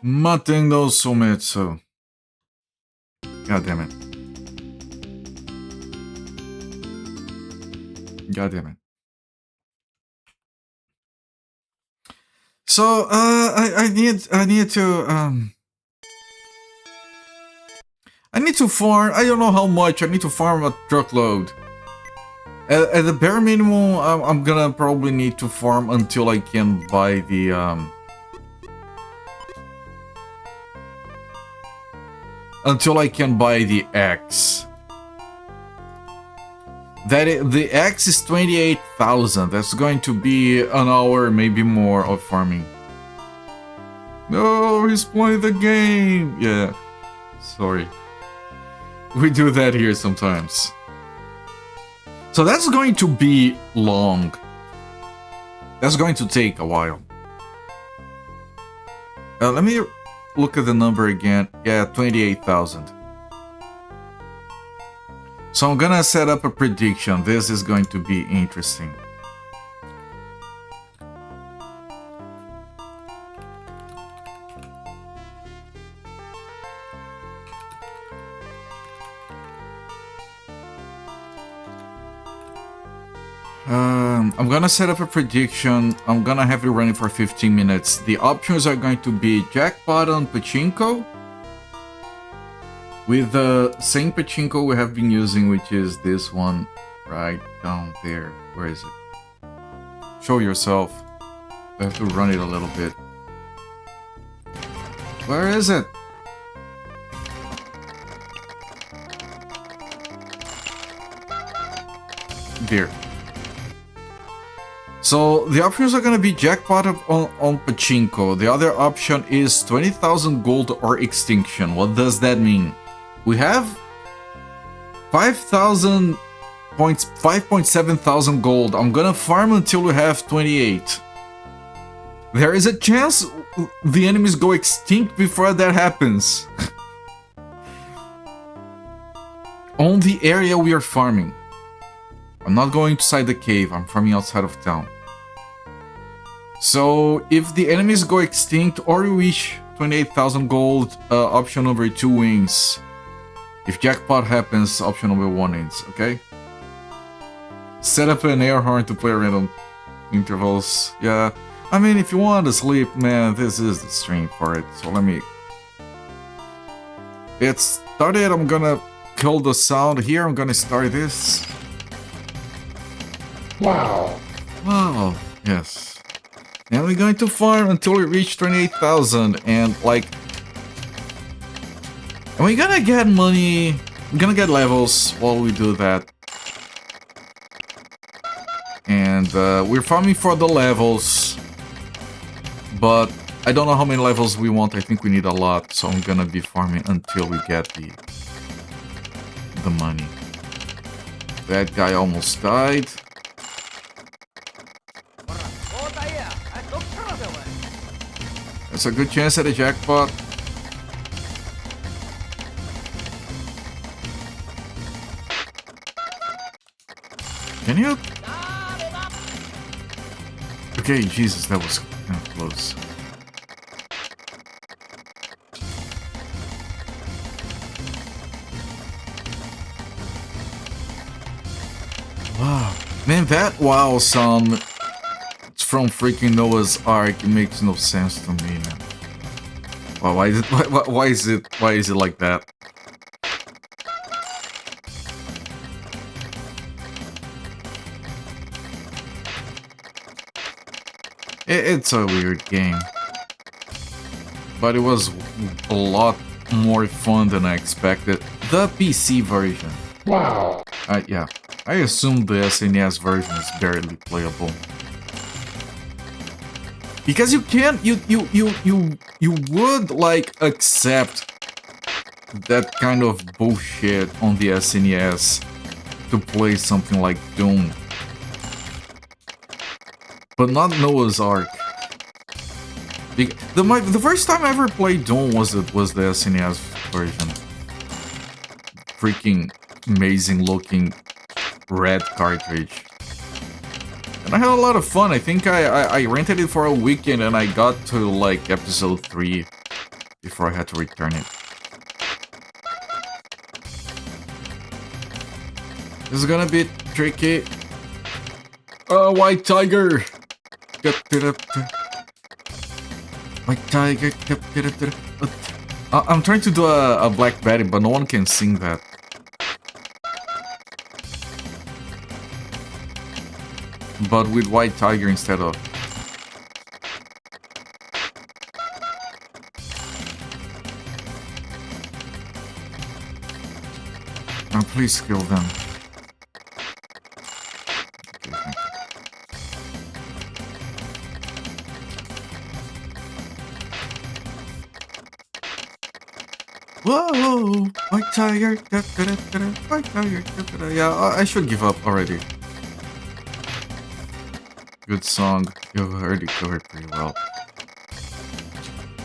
Maten no Sōmetsu. God damn it. God damn it. So, I need to farm. I don't know how much. I need to farm a truckload. At the bare minimum, I'm gonna probably need to farm until I can buy the X. The X is 28,000. That's going to be an hour, maybe more, of farming. No, he's playing the game. Yeah, sorry. We do that here sometimes. So that's going to be long. That's going to take a while. Let me look at the number again. Yeah, 28,000. So I'm gonna set up a prediction. This is going to be interesting. I'm gonna set up a prediction. I'm gonna have it running for 15 minutes. The options are going to be jackpot on pachinko, with the same pachinko we have been using, which is this one right down there. Where is it? Show yourself. I have to run it a little bit. Where is it? There. So the options are gonna be jackpot on pachinko. The other option is 20,000 gold or extinction. What does that mean? We have 5,000 points, 5,700 gold. I'm gonna farm until we have 28. There is a chance the enemies go extinct before that happens. On the area we are farming. I'm not going inside the cave, I'm farming outside of town. So, if the enemies go extinct or reach 28,000 gold, option number 2 wins. If jackpot happens, option number 1 wins, okay? Set up an air horn to play random intervals. Yeah, I mean, if you want to sleep, man, this is the stream for it. So let me... It started, I'm gonna kill the sound here, I'm gonna start this. Wow. Wow, yes. And we're going to farm until we reach 28,000 and like... And we're gonna get money, we're gonna get levels while we do that. And we're farming for the levels. But I don't know how many levels we want, I think we need a lot. So I'm gonna be farming until we get the money. That guy almost died. That's a good chance at a jackpot. Can you? Okay, Jesus, that was kind of close. Wow. Man, that wow sound from freaking Noah's Ark, it makes no sense to me, man. Well, why is it like that? It's a weird game, but it was a lot more fun than I expected. The PC version. Wow. Yeah, I assume the SNES version is barely playable. Because you can't, you would like accept that kind of bullshit on the SNES to play something like Doom. But not Noah's Ark. The first time I ever played Doom was the SNES version. Freaking amazing looking red cartridge. And I had a lot of fun. I think I rented it for a weekend and I got to like episode 3 before I had to return it. This is gonna be tricky. Oh, white tiger! White tiger. I'm trying to do a Black Betty, but no one can sing that. But with white tiger instead of. Oh, please kill them. Whoa! White tiger. White tiger. Yeah, I should give up already. Good song. You already covered pretty well.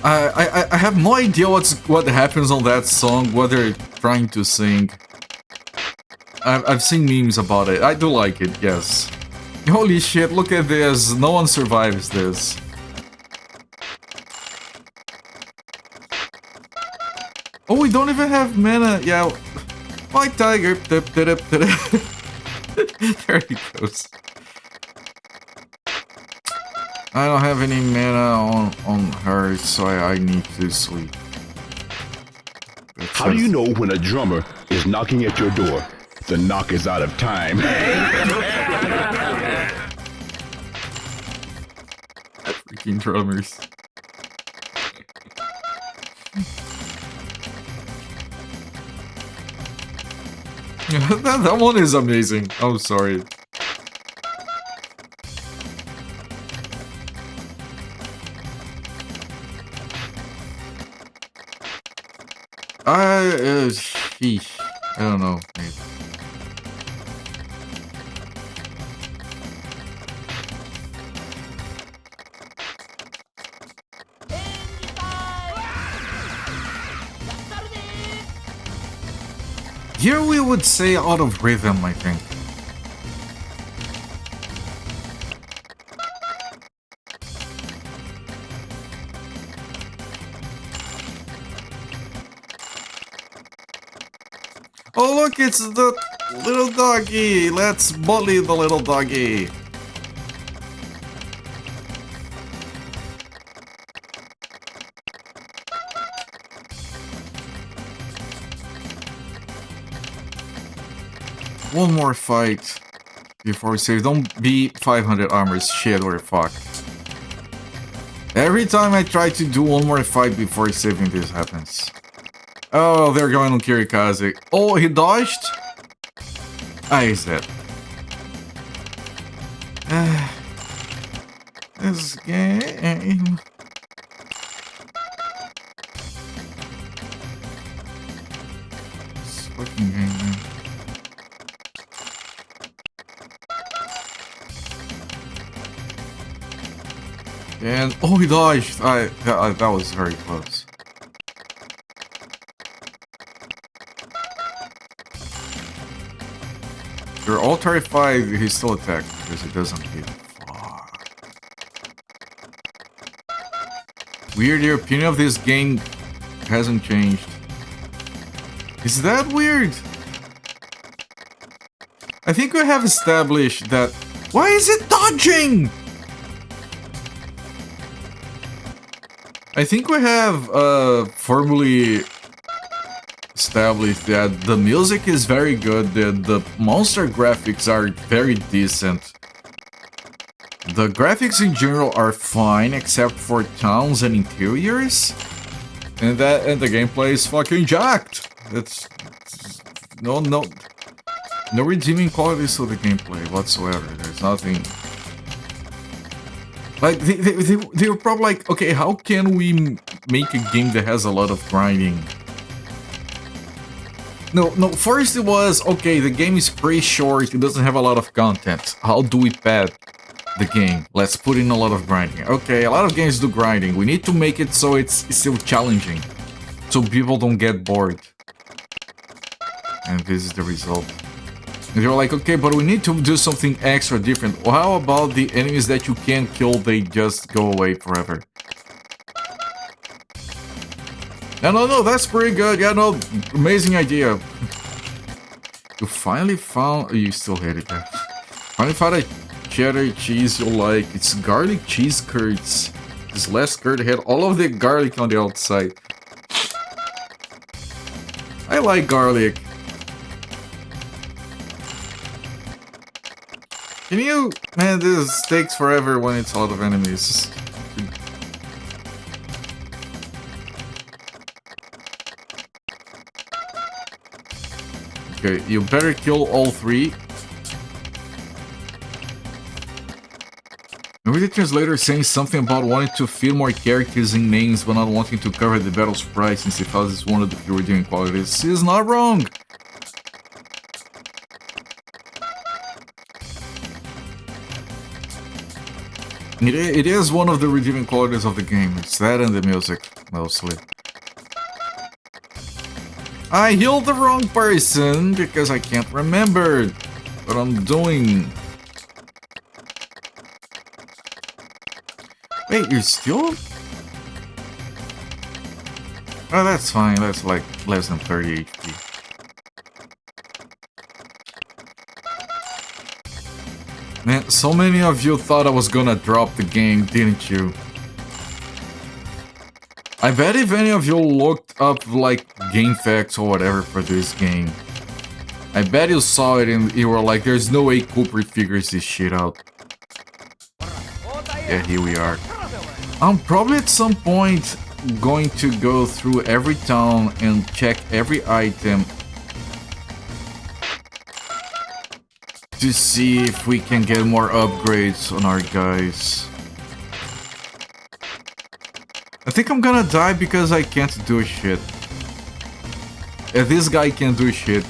I have no idea what happens on that song, what they're trying to sing. I've seen memes about it. I do like it, yes. Holy shit, look at this. No one survives this. Oh, we don't even have mana. Yeah. White tiger. There he goes. I don't have any mana on her, so I need to sleep. How do you know when a drummer is knocking at your door? The knock is out of time. Freaking drummers. that one is amazing. I'm sorry. Sheesh. I don't know. Maybe. Here we would say out of rhythm, I think. Oh look, it's the little doggy! Let's bully the little doggy! One more fight before we save. Don't be 500 armors. Shit, we're fucked. Every time I try to do one more fight before saving, this happens. Oh, they're going on Kirikaze. Oh, he dodged? Ah, he's dead. This game... This fucking game, man. And... Oh, he dodged! That was very close. They're all terrified he still attacked because he doesn't hit. Fuck. Weird, your opinion of this game hasn't changed. Is that weird? I think we have established that... Why is it dodging? I think we have formally established that the music is very good, the monster graphics are very decent. The graphics in general are fine, except for towns and interiors. And the gameplay is fucking jacked. It's no redeeming qualities to the gameplay whatsoever. There's nothing. Like they were probably like, okay, how can we make a game that has a lot of grinding? No, first it was, okay, the game is pretty short, it doesn't have a lot of content. How do we pad the game? Let's put in a lot of grinding. Okay, a lot of games do grinding. We need to make it so it's still challenging. So people don't get bored. And this is the result. And you're like, okay, but we need to do something extra different. Well, how about the enemies that you can't kill, they just go away forever? Yeah, no, that's pretty good. Yeah, no, amazing idea. You finally found... You still hate it, yeah. Finally found a cheddar cheese you like. It's garlic cheese curds. This last curd had all of the garlic on the outside. I like garlic. Can you... Man, this takes forever when it's out of enemies. Okay, you better kill all three. Maybe the translator saying something about wanting to fit more characters in names but not wanting to cover the battle's price since he felt it's one of the few redeeming qualities. He's not wrong! It is one of the redeeming qualities of the game. It's that and the music, mostly. I healed the wrong person because I can't remember what I'm doing. Wait, you're still? Oh, that's fine. That's like less than 30 HP. Man, so many of you thought I was gonna drop the game, didn't you? I bet if any of you looked up, like, game facts or whatever for this game, I bet you saw it and you were like, there's no way Cooper figures this shit out. Yeah, here we are. I'm probably at some point going to go through every town and check every item to see if we can get more upgrades on our guys. I think I'm gonna die because I can't do shit. This guy can't do shit,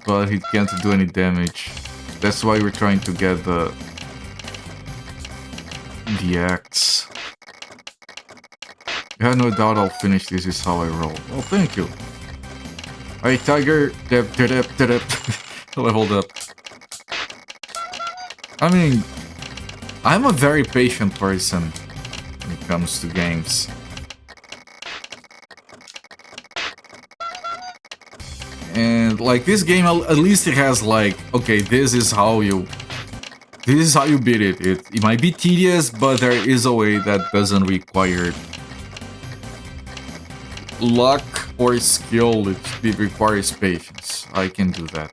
but he can't do any damage. That's why we're trying to get the axe. I have no doubt I'll finish this, is how I roll. Oh, thank you. Hey, Tiger. Leveled up. I mean, I'm a very patient person when it comes to games. And like this game, at least it has like, okay, this is how you beat it. It might be tedious, but there is a way that doesn't require luck or skill. It requires patience. I can do that.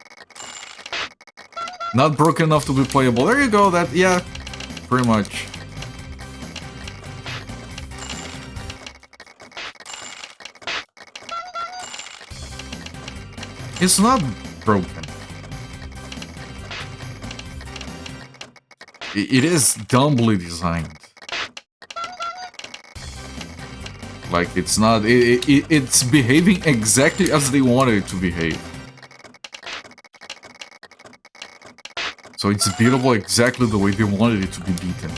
Not broken enough to be playable. There you go. That, yeah, pretty much. It's not broken. It is dumbly designed. Like, it's not... It's behaving exactly as they wanted it to behave. So it's beatable exactly the way they wanted it to be beaten.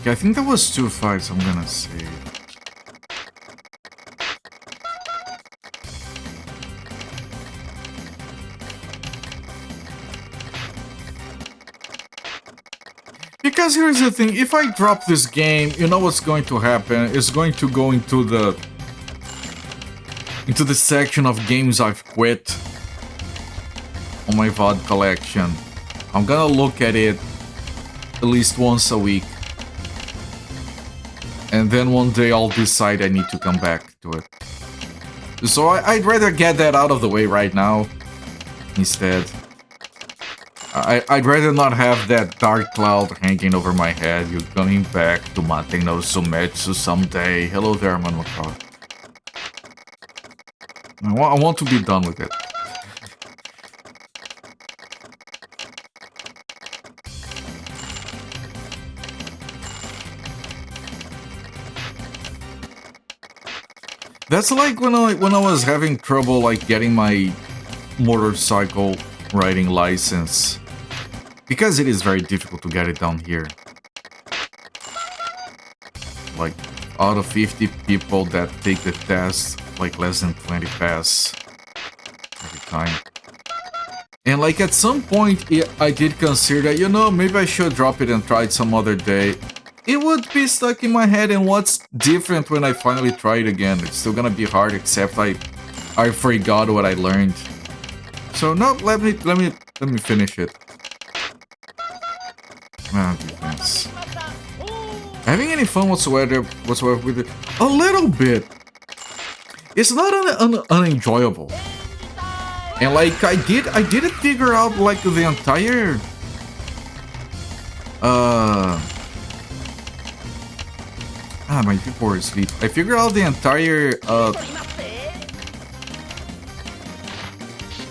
Okay, I think that was 2 fights, I'm gonna say. Because here's the thing, if I drop this game, you know what's going to happen? It's going to go into the section of games I've quit on my VOD collection. I'm gonna look at it at least once a week. And then one day I'll decide I need to come back to it. So I'd rather get that out of the way right now instead. I'd rather not have that dark cloud hanging over my head. You're coming back to Maten no Sōmetsu someday. Hello there, Manwaka. I want to be done with it. That's like when I was having trouble like getting my motorcycle riding license. Because it is very difficult to get it down here. Like, out of 50 people that take the test, like less than 20 pass every time. And like at some point, I did consider that, you know, maybe I should drop it and try it some other day. It would be stuck in my head, and what's different when I finally try it again? It's still gonna be hard, except I forgot what I learned. So no, let me finish it. Ah, defense. Having any fun whatsoever with it? A little bit. It's not unenjoyable. And like I didn't figure out like the entire my people were asleep. I figured out the entire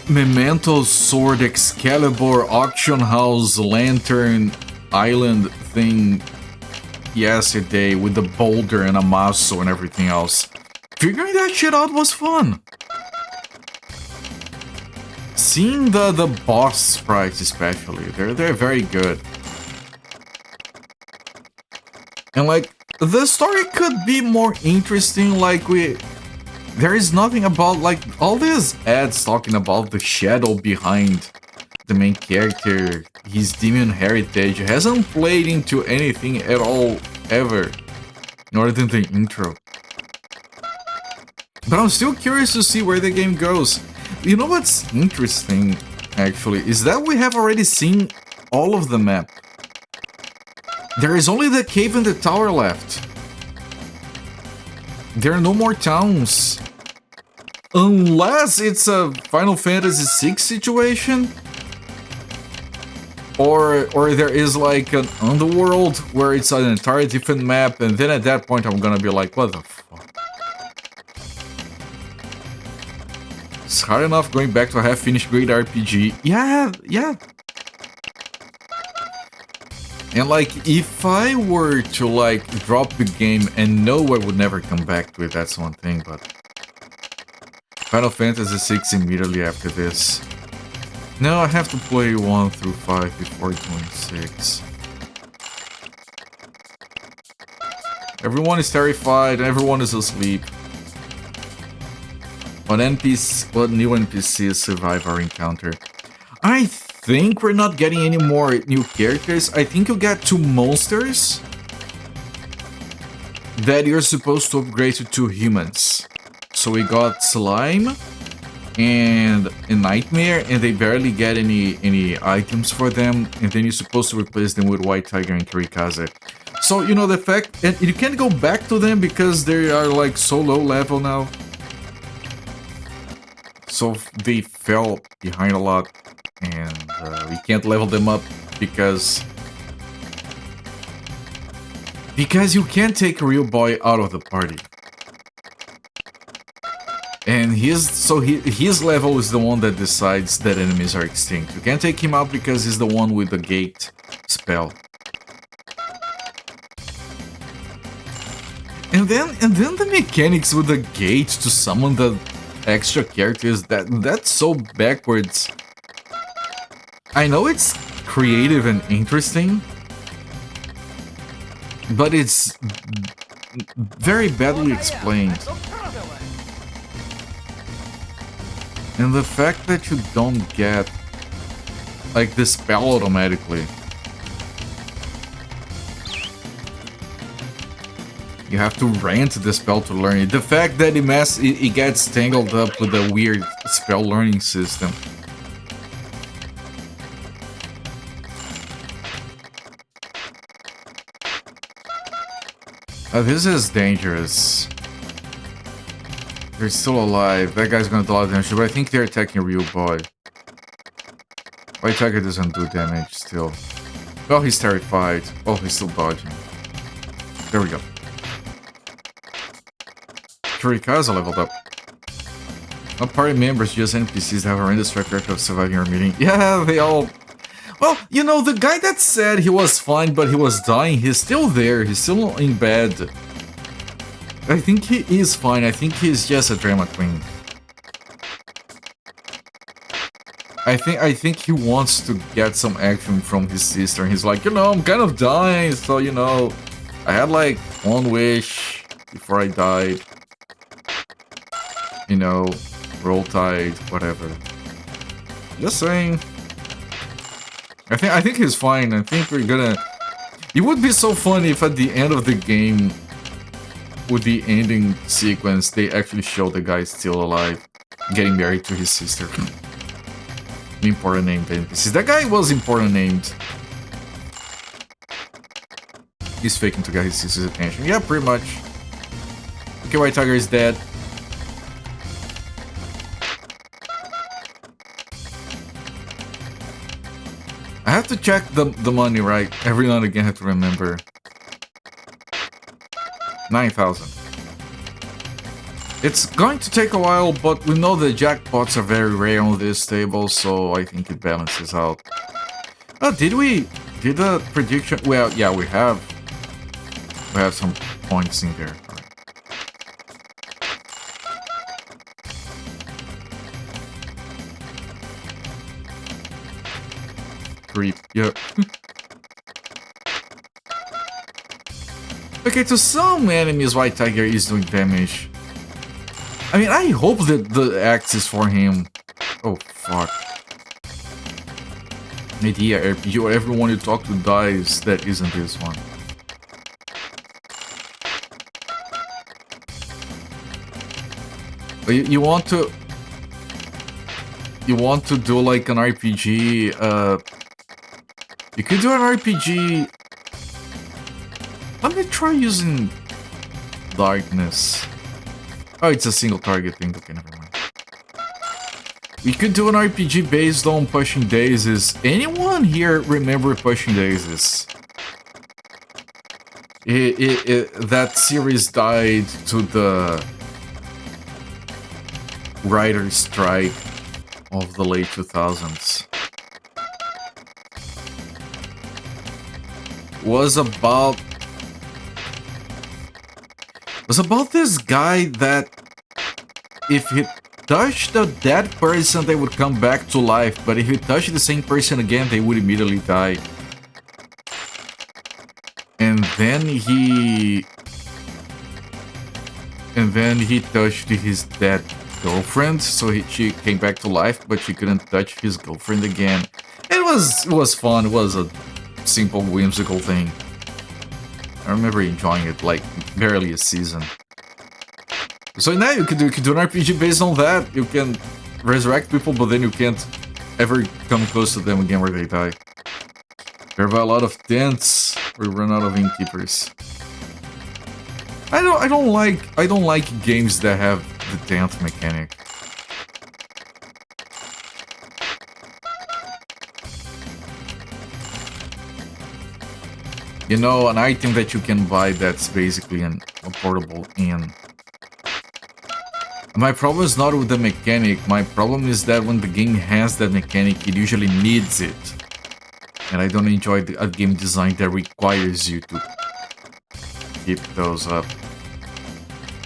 Memento, Sword, Excalibur, Auction House, Lantern, Island thing yesterday with the boulder and a maso and everything else. Figuring that shit out was fun. Seeing the boss sprites especially, they're very good. And like the story could be more interesting, like there is nothing about like all these ads talking about the shadow behind the main character, his demon heritage hasn't played into anything at all ever, other than the intro. But I'm still curious to see where the game goes. You know what's interesting, actually, is that we have already seen all of the map. There is only the cave and the tower left. There are no more towns. Unless it's a Final Fantasy VI situation. Or there is like an underworld where it's an entirely different map, and then at that point I'm gonna be like, what the fuck? It's hard enough going back to a half-finished great RPG. Yeah. And like, if I were to like drop the game and know I would never come back to it, that's one thing, but Final Fantasy VI immediately after this. No, I have to play 1 through 5 before 26. Everyone is terrified, everyone is asleep. What new NPCs survive our encounter? I think we're not getting any more new characters. I think you get 2 monsters that you're supposed to upgrade to 2 humans. So we got Slime and a Nightmare, and they barely get any items for them, and then you're supposed to replace them with White Tiger and Kirikaze. So, you know, the fact that you can't go back to them because they are like so low level now. So they fell behind a lot, and we can't level them up because you can't take a real boy out of the party. And his level is the one that decides that enemies are extinct. You can't take him out because he's the one with the gate spell. And then the mechanics with the gate to summon the extra characters, that's so backwards. I know it's creative and interesting, but it's very badly explained. And the fact that you don't get like the spell automatically. You have to rant the spell to learn it. The fact that it gets tangled up with a weird spell learning system. This is dangerous. They're still alive. That guy's gonna do a lot of damage, but I think they're attacking a real boy. White Tiger doesn't do damage still. Oh, he's terrified. Oh, he's still dodging. There we go. Kirikaze leveled up. Not party members, just NPCs that have a horrendous track record of surviving our meeting. Yeah, they all... Well, you know, the guy that said he was fine but he was dying, he's still there. He's still in bed. I think he is fine. I think he's just a drama queen. I think he wants to get some action from his sister. He's like, you know, I'm kind of dying, so you know, I had like one wish before I died. You know, roll tide, whatever. Just saying. I think he's fine. I think we're gonna. It would be so funny if at the end of the game, with the ending sequence, they actually show the guy still alive, getting married to his sister. Important named NPCs. That guy was important named. He's faking to get his sister's attention. Yeah, pretty much. Okay, White Tiger is dead. I have to check the money, right? Every now and again I have to remember. 9,000. It's going to take a while, but we know the jackpots are very rare on this table, so I think it balances out. Oh, did the prediction? Well, yeah, we have some points in there. Creep, yeah. Okay, to some enemies, White Tiger is doing damage. I mean, I hope that the axe is for him. Oh, fuck. Idea RPG, or everyone you talk to dies, that isn't this one. But you want to... You want to do like an RPG, you could do an RPG... Let me try using darkness. Oh, it's a single target thing. Okay, never mind. We could do an RPG based on Pushing Daisies. Anyone here remember Pushing Daisies? That series died to the writer's strike of the late 2000s. Was about this guy that if he touched a dead person, they would come back to life, but if he touched the same person again, they would immediately die. And then he touched his dead girlfriend, so she came back to life, but she couldn't touch his girlfriend again. It was fun. It was a simple, whimsical thing. I remember enjoying it, like, barely a season. So now you can do an RPG based on that. You can resurrect people, but then you can't ever come close to them again where they die. There are a lot of tents. We run out of innkeepers. I don't like games that have the tent mechanic. You know, an item that you can buy that's basically a portable inn. My problem is not with the mechanic, my problem is that when the game has that mechanic, it usually needs it. And I don't enjoy a game design that requires you to keep those up.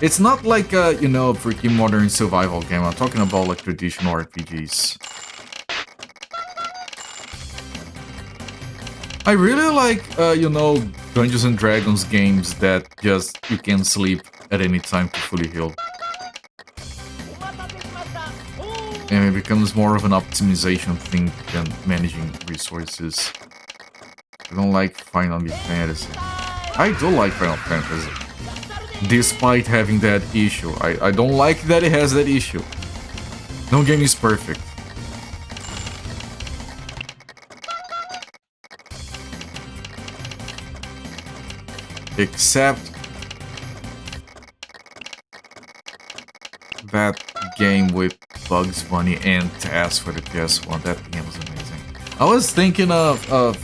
It's not like a, you know, freaking modern survival game, I'm talking about like traditional RPGs. I really like, you know, Dungeons and Dragons games that just you can sleep at any time to fully heal. And it becomes more of an optimization thing than managing resources. I don't like Final Fantasy. I do like Final Fantasy. Despite having that issue. I don't like that it has that issue. No game is perfect. Except that game with Bugs Bunny and Taz for the PS1. That game was amazing. I was thinking of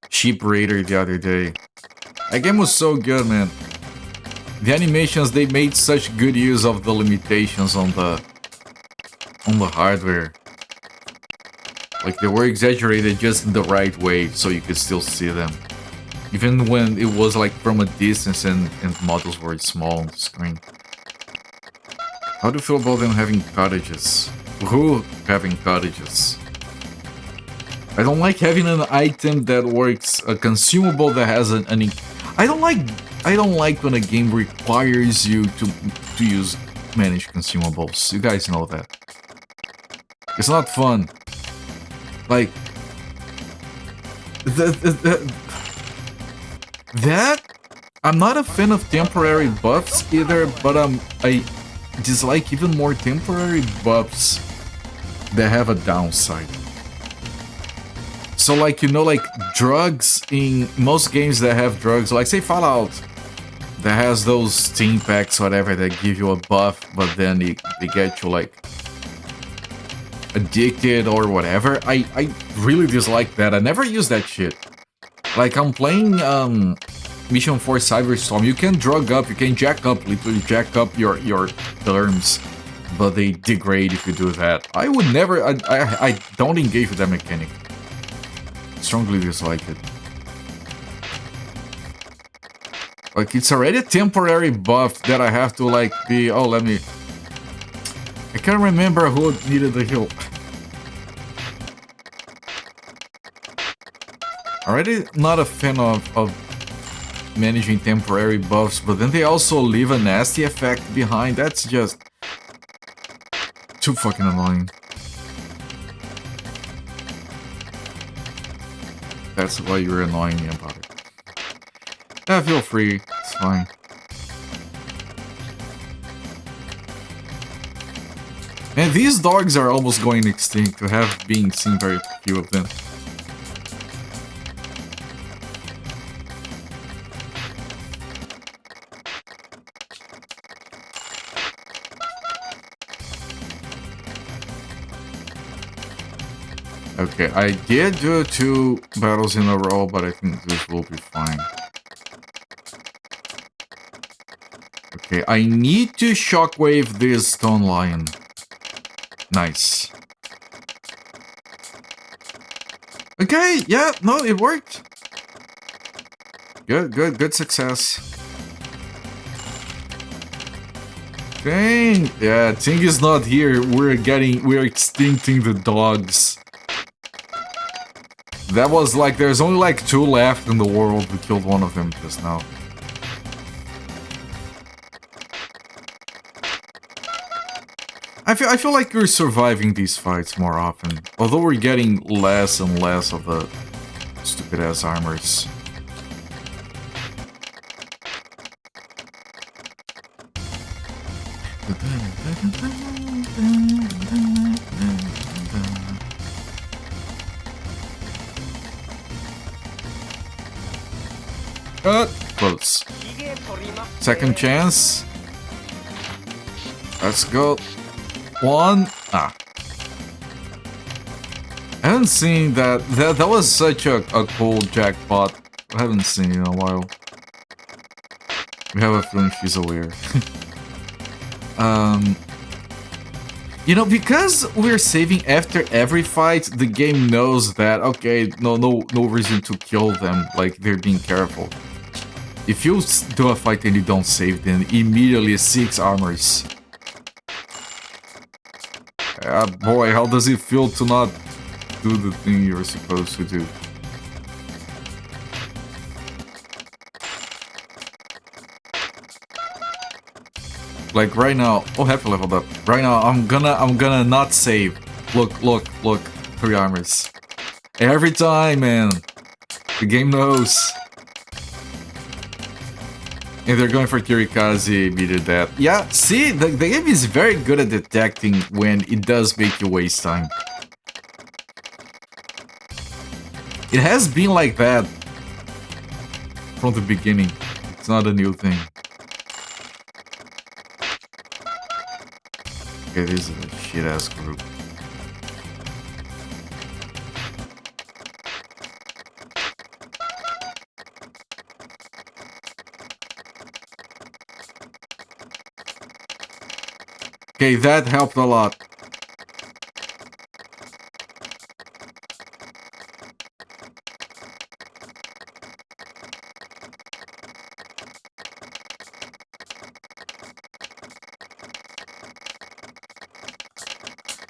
Sheep Raider the other day. That game was so good, man. The animations, they made such good use of the limitations on the hardware. Like, they were exaggerated just in the right way so you could still see them. Even when it was like from a distance and models were small on the screen. How do you feel about them having cottages? Who having cottages? I don't like having an item that works, a consumable that has an I don't like when a game requires you to use manage consumables. You guys know that. It's not fun. Like that I'm not a fan of temporary buffs either, but I dislike even more temporary buffs that have a downside. So like, you know, like drugs in most games that have drugs, like say Fallout, that has those steam packs, whatever, that give you a buff, but then they get you like addicted or whatever. I really dislike that. I never use that shit. Like I'm playing Mission 4 Cyberstorm. You can drug up, you can jack up, literally jack up your terms, but they degrade if you do that. I would never, I don't engage with that mechanic. Strongly dislike it. Like it's already a temporary buff that I have to like be, oh let me, I can't remember who needed the heal. Already not a fan of managing temporary buffs, but then they also leave a nasty effect behind. That's just too fucking annoying. That's why you're annoying me about it. Yeah, feel free. It's fine. And these dogs are almost going extinct. We have been seen very few of them. Okay, I did do 2 battles in a row, but I think this will be fine. Okay, I need to shockwave this stone lion. Nice. Okay, yeah, no, it worked. Good success. Dang, yeah, Ting is not here. We're extincting the dogs. That was like, there's only like 2 left in the world. We killed one of them just now. I feel like we're surviving these fights more often. Although we're getting less and less of the stupid ass armors. Close. Second chance. Let's go. 1. Ah. I haven't seen that. That was such a cool jackpot. I haven't seen it in a while. We have a feeling she's aware. You know, because we're saving after every fight, the game knows that, okay, no reason to kill them, like, they're being careful. If you do a fight and you don't save, then immediately 6 armors. Boy, how does it feel to not do the thing you're supposed to do? Like right now, oh, happy leveled up. Right now, I'm gonna not save. Look, 3 armors. Every time, man. The game knows. And they're going for Kirikaze, immediate death. Yeah, see, the game is very good at detecting when it does make you waste time. It has been like that from the beginning. It's not a new thing. Okay, this is a shit-ass group. Okay, that helped a lot.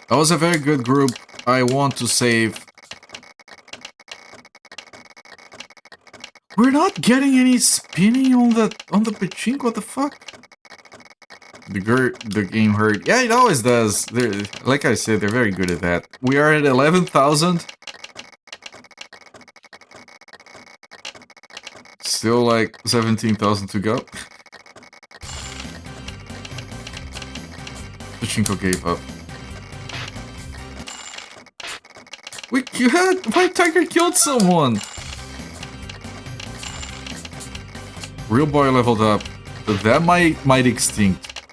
That was a very good group. I want to save. We're not getting any spinning on the pachinko. What the fuck? The game hurt. Yeah, it always does. Like I said, they're very good at that. We are at 11,000. Still like 17,000 to go. Pachinko gave up. My tiger killed someone. Real boy leveled up. But that might extinct.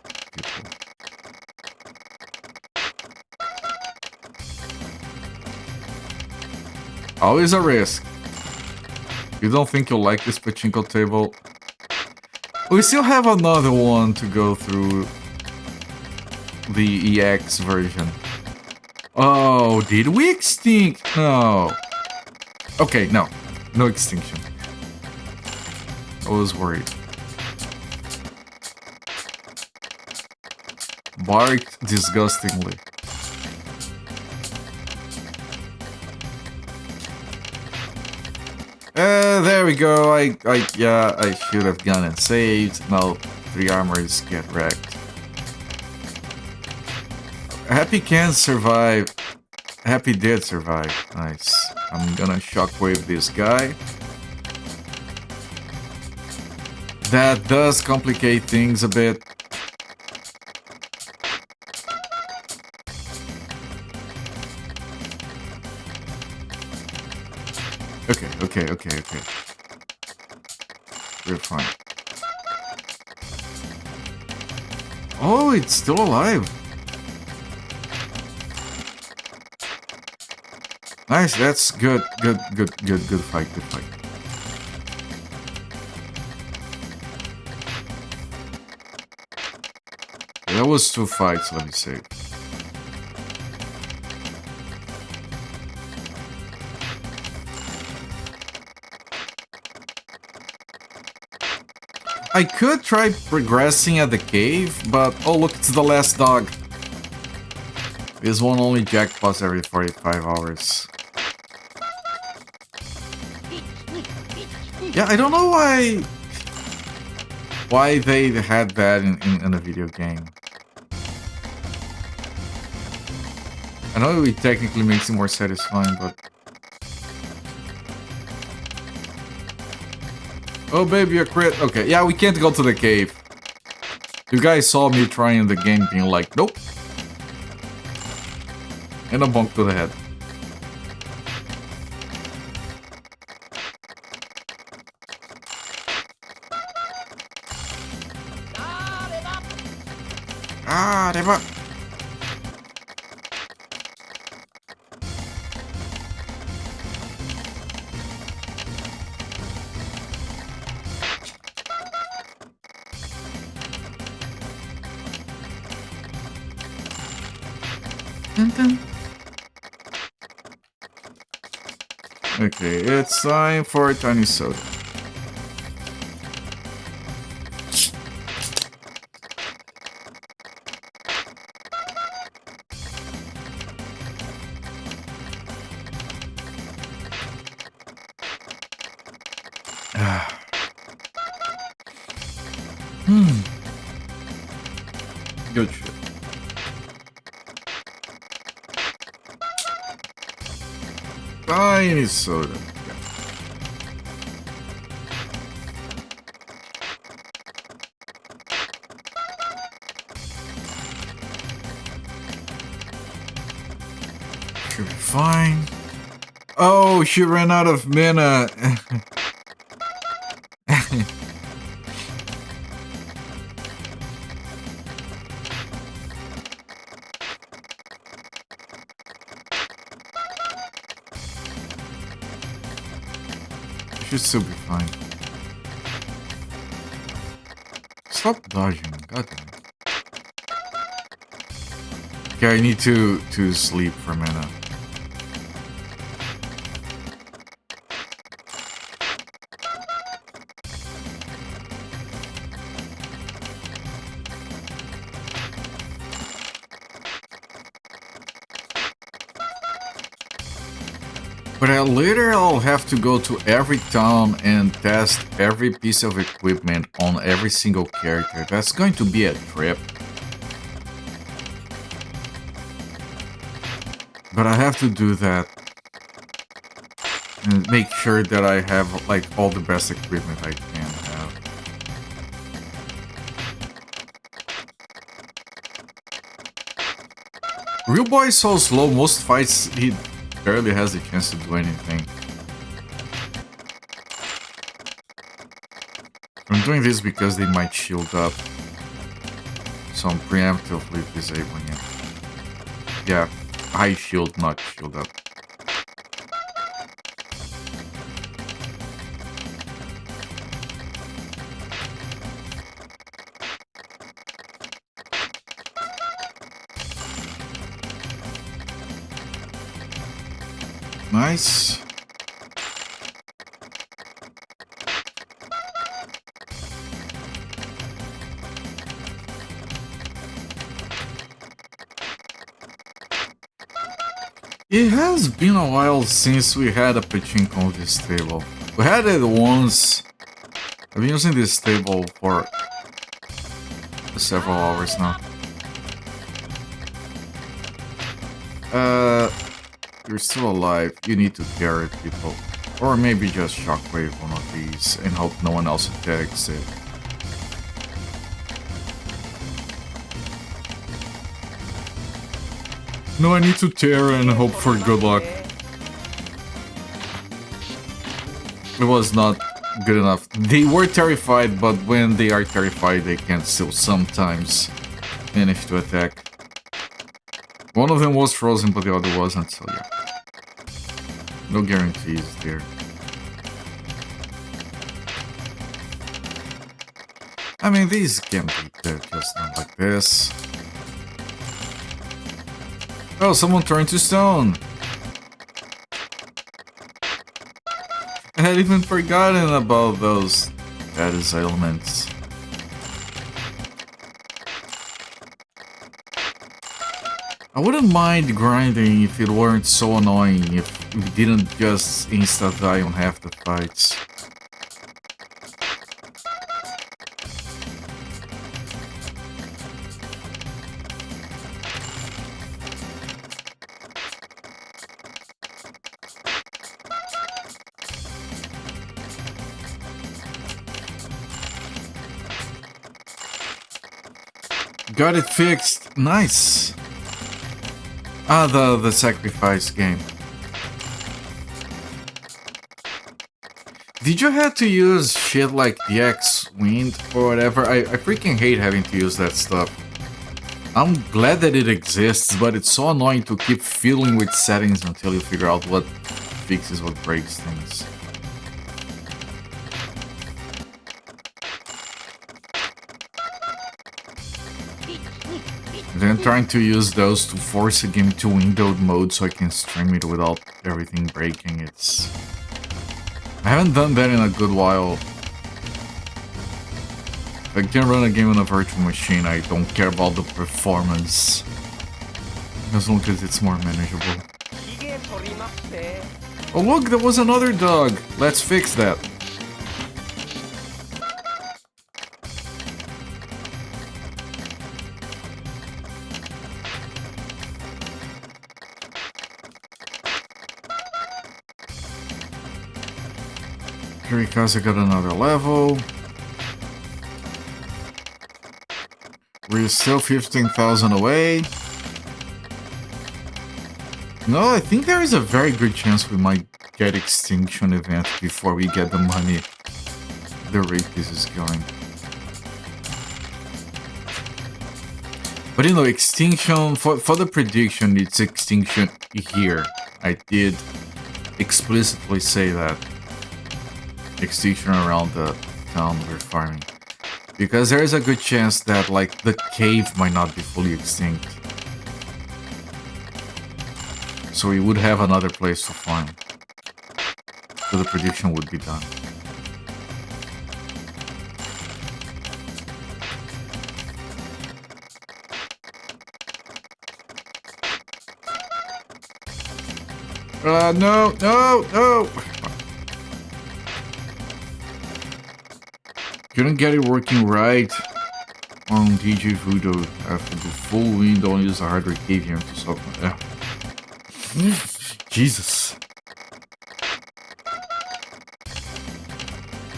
Always a risk. You don't think you'll like this pachinko table? We still have another one to go through. The EX version. Oh, did we extinct? No. Okay, no. No extinction. I was worried. Barked disgustingly. There we go. I should have gone and saved. No, 3 armors get wrecked. Happy can survive. Happy did survive. Nice. I'm gonna shockwave this guy. That does complicate things a bit. Okay. We're fine. Oh, it's still alive. Nice, that's good fight. That was 2 fights, let me say. I could try progressing at the cave, but oh look, it's the last dog. This one only jackpots every 45 hours. Yeah, I don't know why they had that in a video game. I know it technically makes it more satisfying, but... Oh baby, a crit. Okay, yeah, we can't go to the cave. You guys saw me trying the game being like, nope. And a bonk to the head. Ah, Reba. Okay, it's time for a tiny soda. Good shit. Tiny soda. Should be fine. Oh, she ran out of mana. Should still be fine. Stop dodging, goddamn. Okay, I need to sleep for a minute. But later I'll have to go to every town and test every piece of equipment on every single character. That's going to be a trip. But I have to do that. And make sure that I have like all the best equipment I can have. Real boy is so slow, most fights he barely has a chance to do anything. I'm doing this because they might shield up. So I'm preemptively disabling it. Yeah, high shield, not shield up. Nice. It has been a while since we had a pachinko on this table. We had it once. I've been using this table for several hours now. You're still alive. You need to carry people. Or maybe just shockwave one of these and hope no one else attacks it. No, I need to tear and hope for good luck. It was not good enough. They were terrified, but when they are terrified, they can still sometimes manage to attack. One of them was frozen, but the other wasn't, so yeah. No guarantees there. I mean, these can be dead, just not like this. Oh, someone turned to stone! I had even forgotten about those status elements. I wouldn't mind grinding if it weren't so annoying, if we didn't just insta-die on half the fights. Got it fixed. Nice. Ah, the sacrifice game. Did you have to use shit like the X-Wind or whatever? I freaking hate having to use that stuff. I'm glad that it exists, but it's so annoying to keep fiddling with settings until you figure out what fixes what breaks things. Then trying to use those to force a game to windowed mode so I can stream it without everything breaking. It's... I haven't done that in a good while. If I can run a game on a virtual machine, I don't care about the performance. As long as it's more manageable. Oh look, there was another dog! Let's fix that. Because I got another level. We're still 15,000 away. No, I think there is a very good chance we might get Extinction event before we get the money. The rate this is going. But you know, Extinction, for the prediction, it's Extinction here. I did explicitly say that. Extinction around the town we're farming. Because there is a good chance that, like, the cave might not be fully extinct. So we would have another place to farm. So the prediction would be done. No, no, no! Couldn't get it working right on DJ Voodoo. After the full win, don't use a hardware KVM to solve Jesus.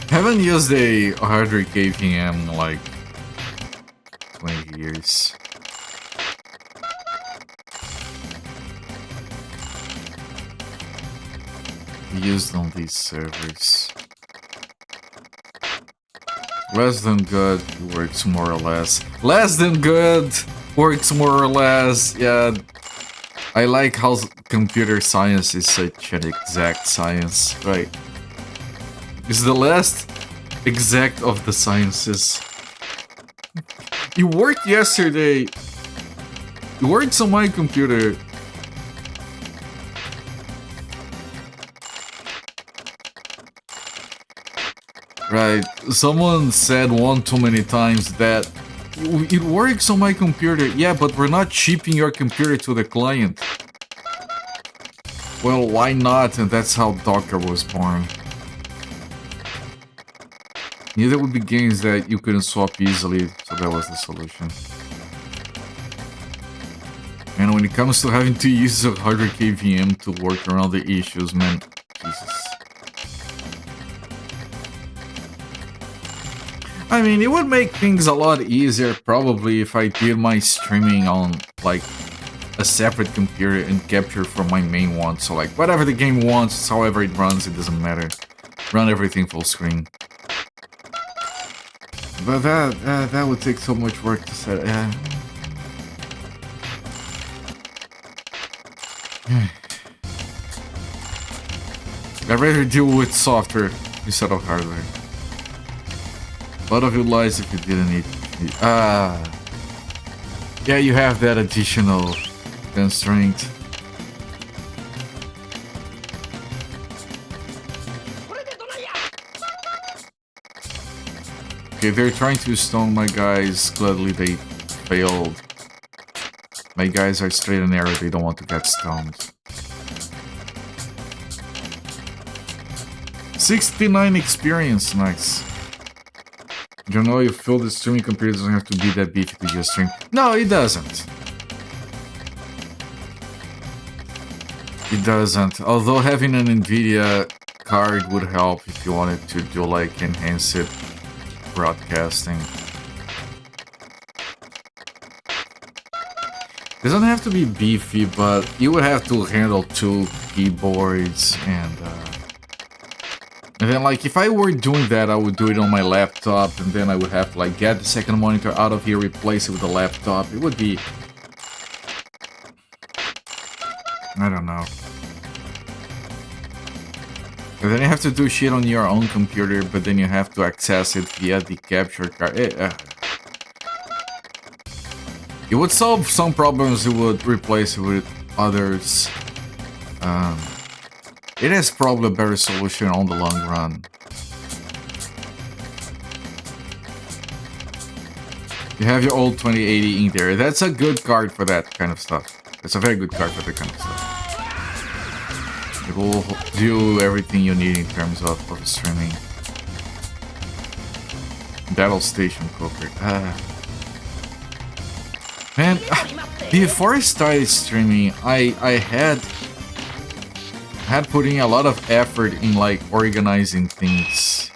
Haven't used a hardware KVM in like 20 years. Used on these servers. Less than good works more or less. Less than good works more or less. Yeah, I like how computer science is such an exact science, right? It's the last exact of the sciences. It worked yesterday. It works on my computer. Right, someone said one too many times that it works on my computer. Yeah, but we're not shipping your computer to the client. Well, why not? And that's how Docker was born. Yeah, there would be games that you couldn't swap easily, so that was the solution. And when it comes to having to use a hardware KVM to work around the issues, man, Jesus. I mean, it would make things a lot easier probably if I did my streaming on, like, a separate computer and capture from my main one. So, like, whatever the game wants, however it runs, it doesn't matter. Run everything full screen. But that would take so much work to set. I'd rather deal with software instead of hardware. A lot of it lies if you didn't need. Yeah, you have that additional constraint. Okay, they're trying to stone my guys. Gladly they failed. My guys are straight and narrow. They don't want to get stoned. 69 experience, nice. You know, you feel the streaming computer doesn't have to be that beefy to just stream. No, it doesn't. It doesn't. Although having an NVIDIA card would help if you wanted to do like enhanced broadcasting. Doesn't have to be beefy, but you would have to handle 2 keyboards and then, like, if I were doing that, I would do it on my laptop, and then I would have to, like, get the second monitor out of here, replace it with a laptop. It would be... I don't know. And then you have to do shit on your own computer, but then you have to access it via the capture card. It would solve some problems, it would replace it with others. It is probably a better solution on the long run. You have your old 2080 in there. That's a good card for that kind of stuff. It's a very good card for that kind of stuff. It will do everything you need in terms of streaming. Battle Station Cooker. Man, before I started streaming, I had put in a lot of effort in like organizing things.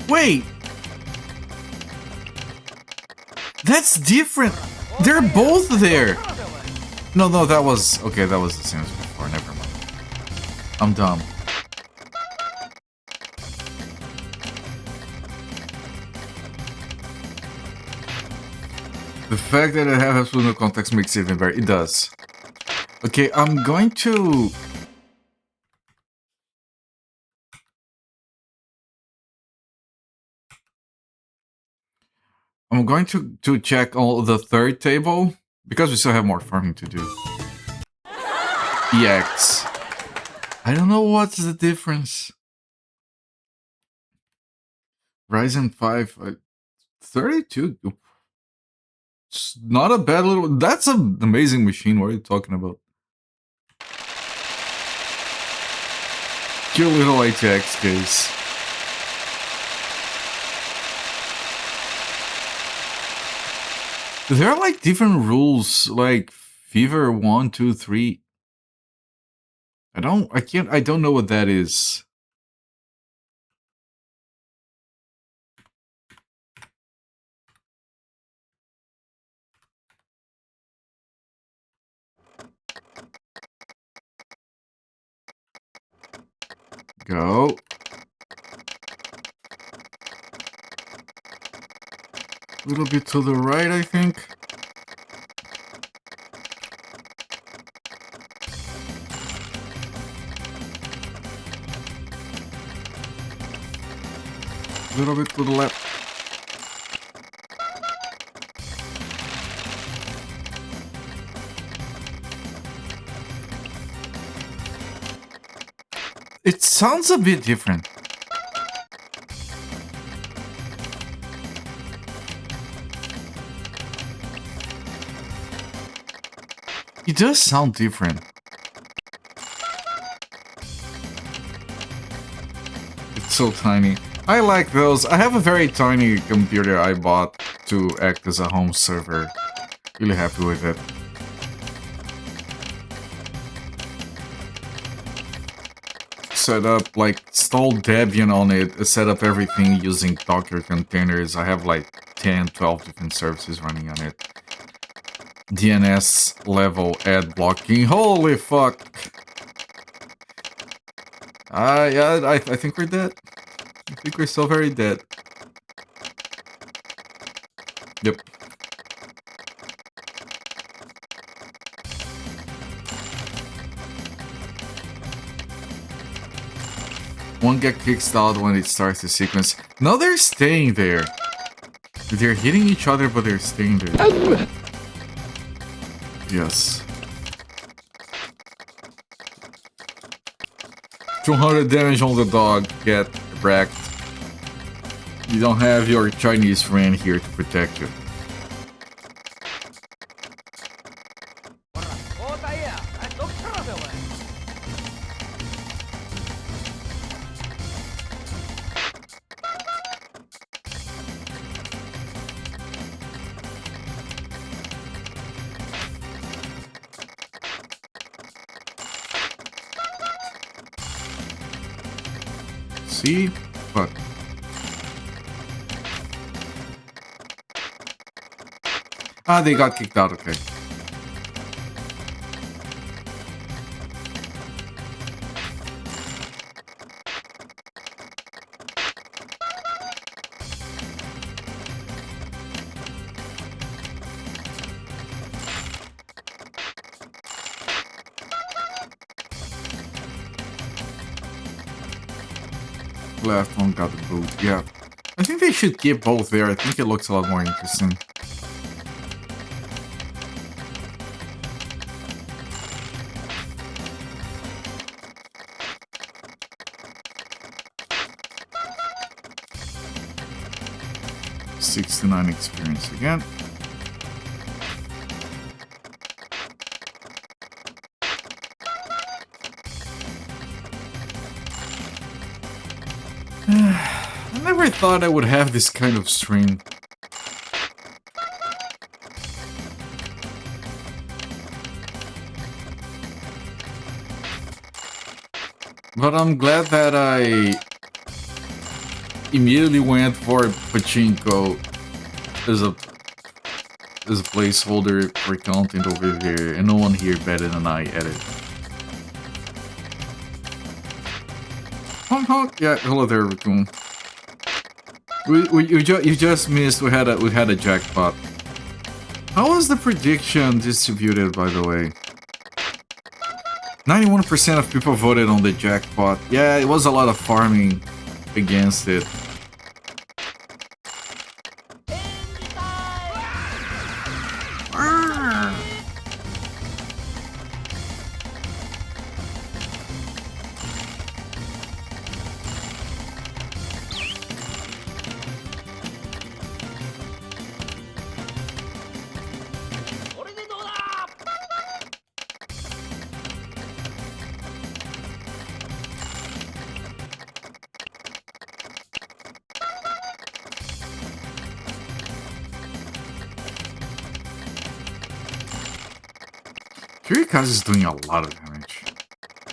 Wait! That's different! They're both there! No, that was... Okay, that was the same as before, never mind. I'm dumb. The fact that it has absolutely no context makes it even better. It does. Okay, I'm going to... I'm going to check all the third table, because we still have more farming to do. EX. I don't know what's the difference. Ryzen 5, 32. It's not a bad little... That's an amazing machine, what are you talking about? Cute little ATX case. There are like different rules, like Fever 1, 2, 3. I don't know what that is. Go. A little bit to the right, I think. A little bit to the left. It sounds a bit different. It does sound different. It's so tiny. I like those. I have a very tiny computer I bought to act as a home server. Really happy with it. Set up, like, install Debian on it, set up everything using Docker containers. I have like 10, 12 different services running on it. DNS level ad blocking. Holy fuck! Yeah, I think we're dead. I think we're so very dead. Yep. One get kicked out when it starts the sequence. No, they're staying there. They're hitting each other, but they're staying there. Yes. 200 damage on the dog. Get wrecked. You don't have your Chinese friend here to protect you. See? Fuck. Ah, they got kicked out, okay. Left one got the boot, yeah. I think they should keep both there. I think it looks a lot more interesting. $69 experience again. I never thought I would have this kind of stream. But I'm glad that I immediately went for pachinko as a placeholder for content over here, and no one here better than I at it. Honk honk. Yeah, hello there, Raccoon. You just missed. We had a jackpot. How was the prediction distributed, by the way? 91% of people voted on the jackpot. Yeah, it was a lot of farming against it. Kirikaze is doing a lot of damage.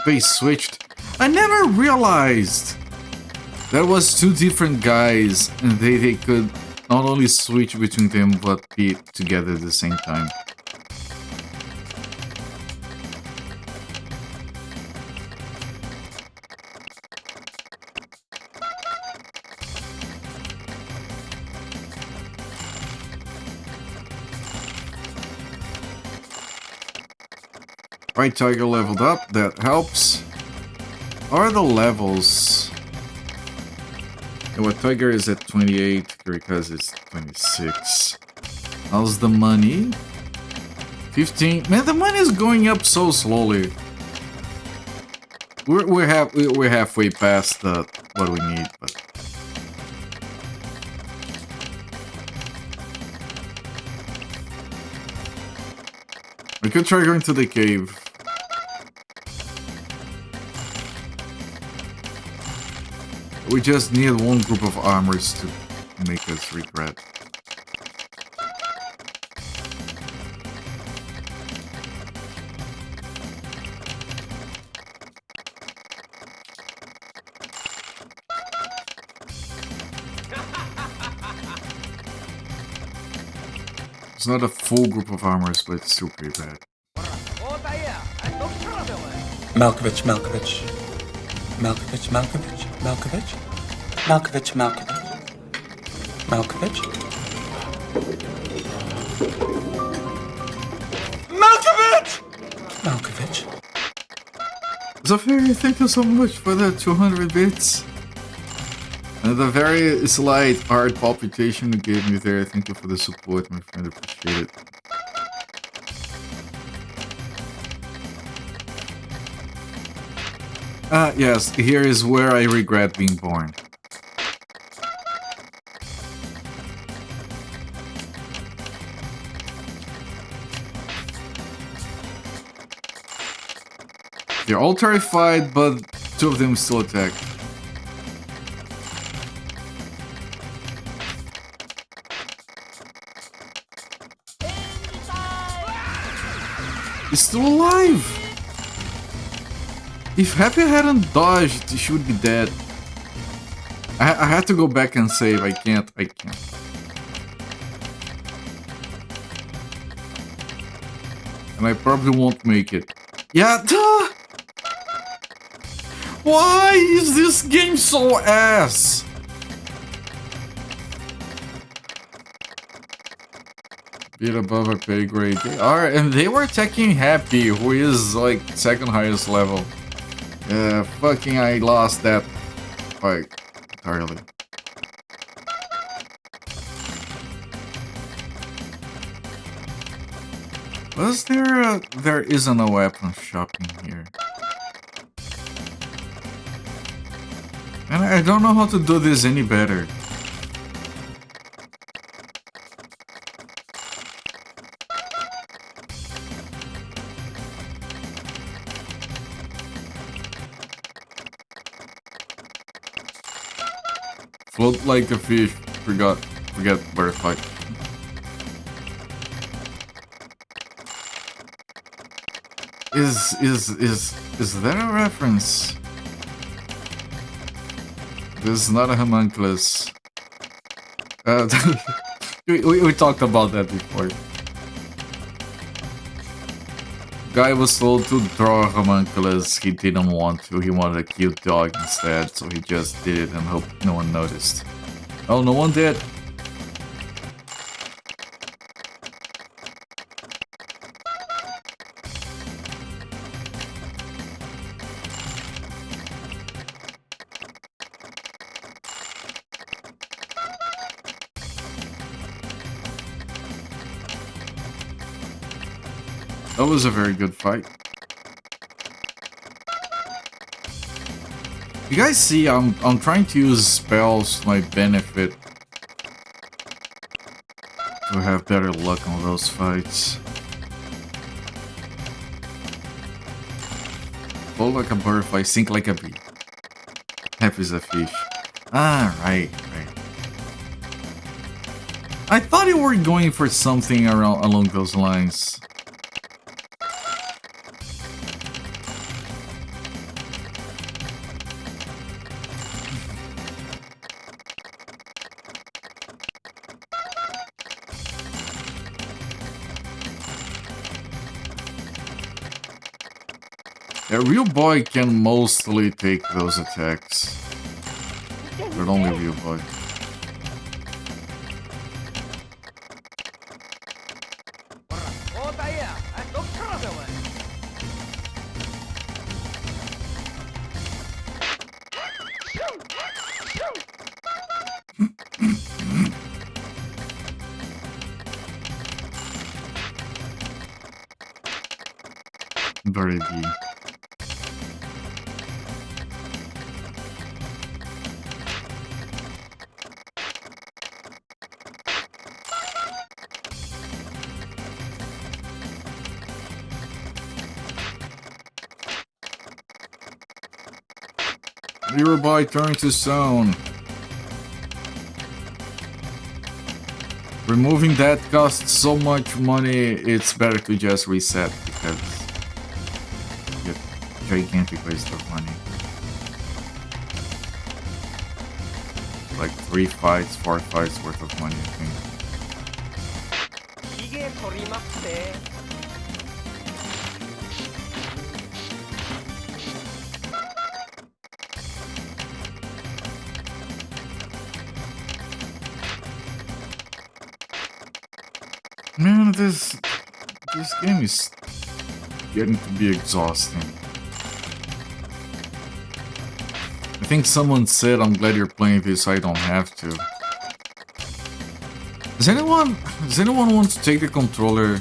They switched. I never realized there was two different guys and they could not only switch between them but be together at the same time. Right, Tiger leveled up, that helps. Are the levels... Yeah, what, Tiger is at 28, Kirikaze is 26. How's the money? 15. Man, the money is going up so slowly. We're halfway past what we need, but... We could try going to the cave. We just need one group of armors to make us regret. It's not a full group of armors, but it's still pretty bad. Malkovich, Malkovich. Malkovich, Malkovich, Malkovich. Malkovich, Malkovich. Malkovich. Malkovich! Malkovich. Zafiri, thank you so much for the 200 bits. And the very slight heart palpitation you gave me there. Thank you for the support, my friend. Appreciate it. Yes, here is where I regret being born. They're all terrified, but two of them still attack. He's still alive! If Happy hadn't dodged, she would be dead. I had to go back and save. I can't. And I probably won't make it. Yeah, duh! Why is this game so ass? Bit above a pay grade. They are, and they were attacking Happy, who is like second highest level. Yeah, fucking I lost that fight entirely. Was there there isn't a weapon shop in here. And I don't know how to do this any better. Float like a fish. Forget bird fight. Is that a reference? This is not a homunculus. We talked about that before. Guy was told to draw a homunculus. He didn't want to. He wanted a cute dog instead, so he just did it and hoped no one noticed. Oh, no one did. That was a very good fight. You guys see, I'm trying to use spells to my benefit to have better luck on those fights. Float like a butterfly, sink like a bee. Happy as a fish. Ah, right. I thought you were going for something along those lines. A real boy can mostly take those attacks. But only real boy. Very deep. Nearby turn to zone. Removing that costs so much money, it's better to just reset because you get gigantic waste of money. Like 3 fights, 4 fights worth of money, I think. Man, this game is getting to be exhausting. I think someone said, I'm glad you're playing this so I don't have to. Does anyone want to take the controller?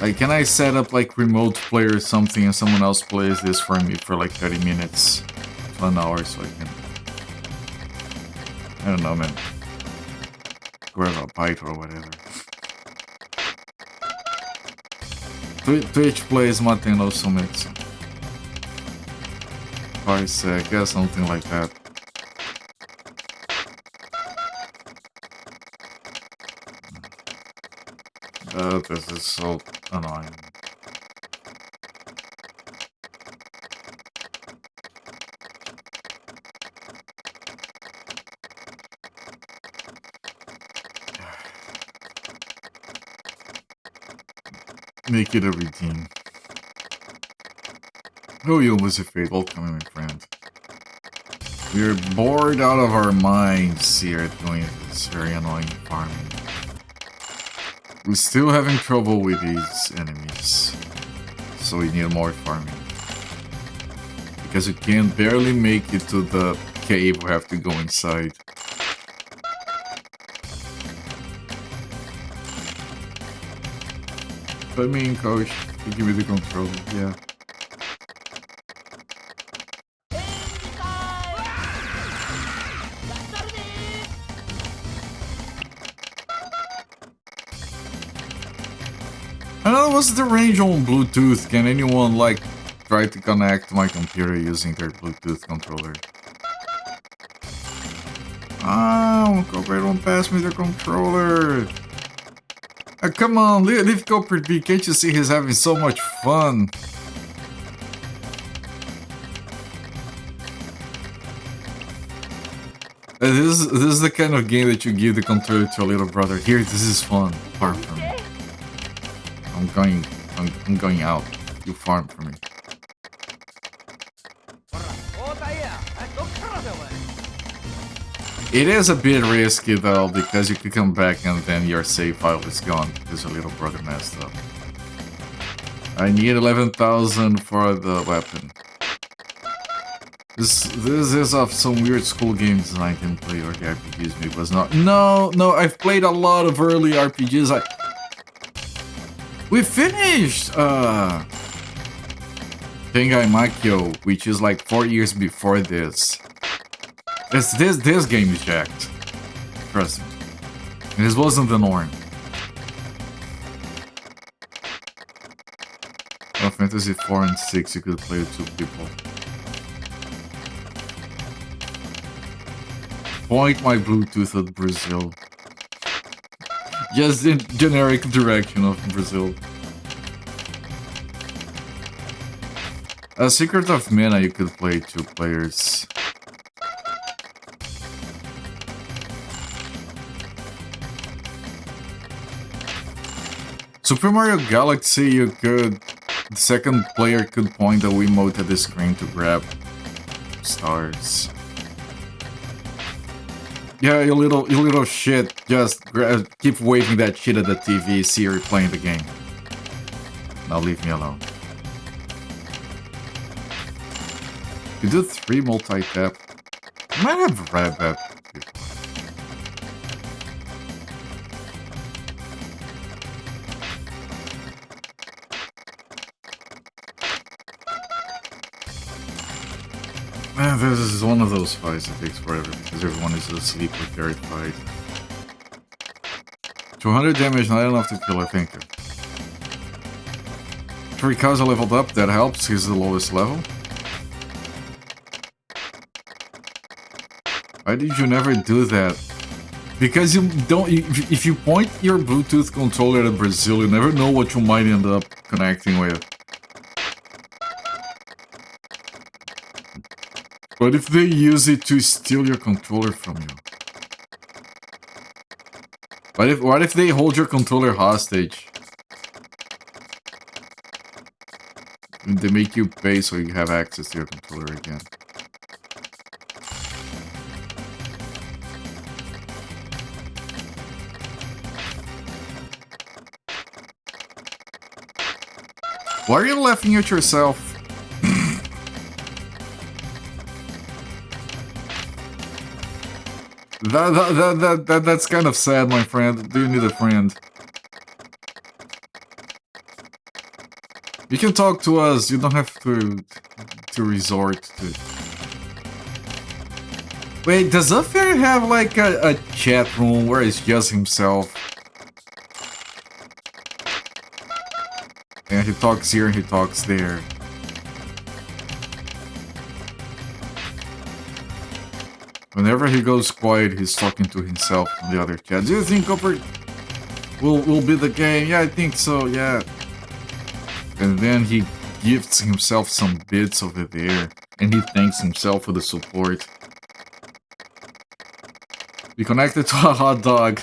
Like, can I set up like remote play or something and someone else plays this for me for like 30 minutes to an hour so I can... I don't know, man. Grab a bite or whatever. Twitch plays Maten no Sōmetsu. Parsec, yeah, something like that. This is so annoying. Make it a routine. Oh, you almost afraid. Welcome, my friend. We're bored out of our minds here doing this very annoying farming. We're still having trouble with these enemies, so we need more farming. Because we can barely make it to the cave, we have to go inside. Put me in, coach. You give me the controller, yeah. I don't know what's the range on Bluetooth. Can anyone like try to connect my computer using their Bluetooth controller? Oh, Cooper, don't pass me the controller. Come on, leave Cooper be. Can't you see he's having so much fun? This is the kind of game that you give the controller to a little brother. Here, this is fun. Farm for me. I'm going out. You farm for me. It is a bit risky though, because you could come back and then your save file is gone because your little brother messed up. I need 11,000 for the weapon. This is of some weird school game design I can play, or the RPGs maybe was not. No, I've played a lot of early RPGs. We finished Tengai Makyo, which is like 4 years before this. This game is jacked. Trust me. This wasn't the norm. Final Fantasy 4 and 6 you could play with 2 people. Point my Bluetooth at Brazil. Just in generic direction of Brazil. Secret of Mana you could play 2 players. Super Mario Galaxy you could... The second player could point the Wiimote at the screen to grab stars. Yeah, you little shit. Just keep waving that shit at the TV, see you're playing the game. Now leave me alone. You do 3 multi-tap. I might have read that before. Man, this is one of those fights that takes forever because everyone is asleep or terrified. 200 damage, not enough to kill, I think. Rikaza leveled up, that helps, he's the lowest level. Why did you never do that? Because you don't... If you point your Bluetooth controller at Brazil, you never know what you might end up connecting with. What if they use it to steal your controller from you? What if they hold your controller hostage? And they make you pay so you have access to your controller again. Why are you laughing at yourself? That's kind of sad, my friend. Do you need a friend? You can talk to us. You don't have to resort to. Wait, does Unfair have like a chat room where it's just himself? And he talks here and he talks there. Whenever he goes quiet, he's talking to himself on the other chat. Do you think Copper will be the game? Yeah, I think so, yeah. And then he gifts himself some bits over there. And he thanks himself for the support. Be connected to a hot dog.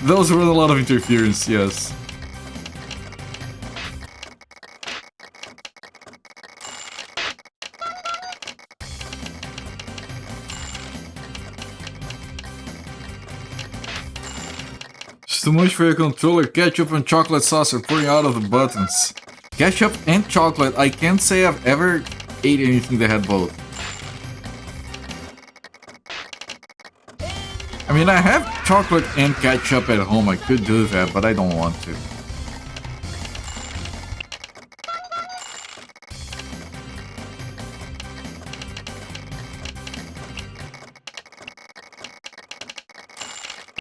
Those were a lot of interference, yes. It's too much for your controller. Ketchup and chocolate sauce are pouring out of the buttons. Ketchup and chocolate. I can't say I've ever ate anything that had both. I mean, I have chocolate and ketchup at home. I could do that, but I don't want to.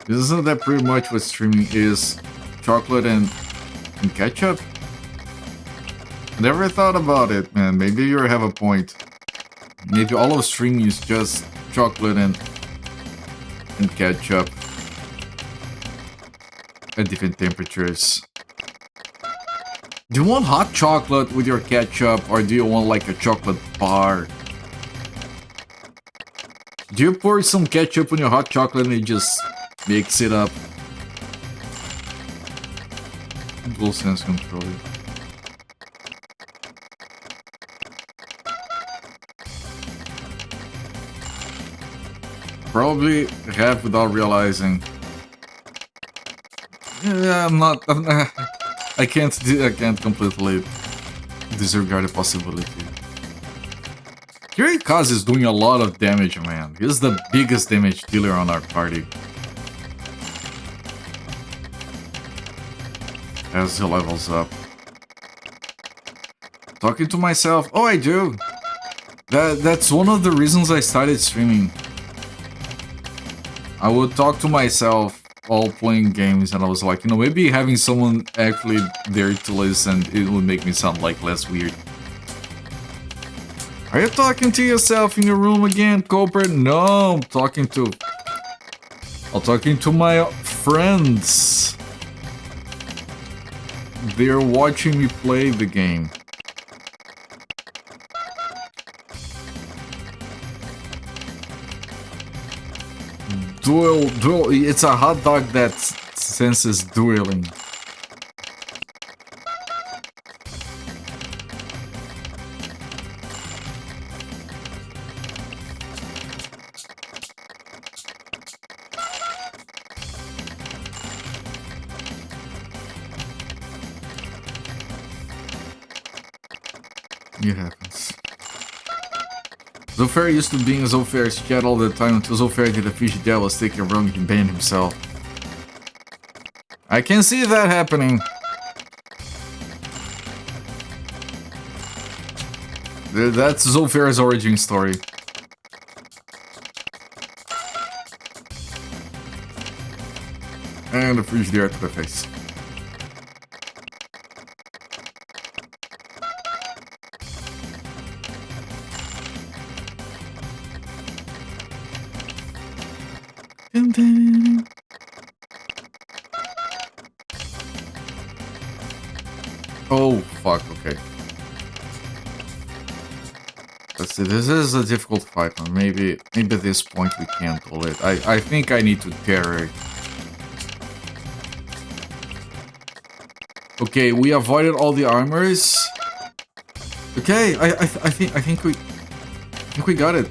Isn't that pretty much what streaming is? Chocolate and ketchup? Never thought about it, man. Maybe you have a point. Maybe all of streaming is just chocolate and ketchup at different temperatures. Do you want hot chocolate with your ketchup, or do you want like a chocolate bar? Do you pour some ketchup on your hot chocolate and you just mix it up? Dual sense controller. Probably have without realizing. Yeah, I can't completely disregard the possibility. Kirikaze is doing a lot of damage, man. He's the biggest damage dealer on our party. As he levels up. Talking to myself. Oh, I do. That's one of the reasons I started streaming. I would talk to myself while playing games, and I was like, you know, maybe having someone actually there to listen, it would make me sound like less weird. Are you talking to yourself in your room again, Cobra? No, I'm talking to my friends. They're watching me play the game. Duel, it's a hot dog that senses dueling. It happens. Zofair used to be in Zofair's chat all the time until Zofair did a fishy devil take and wrong, he banned himself. I can see that happening. That's Zofair's origin story. And a frigidaire to the face. Oh, fuck, okay. Let's see, this is a difficult fight, man. Maybe at this point we can't hold it. I think I need to tear it. Okay, we avoided all the armors. Okay, I think we got it.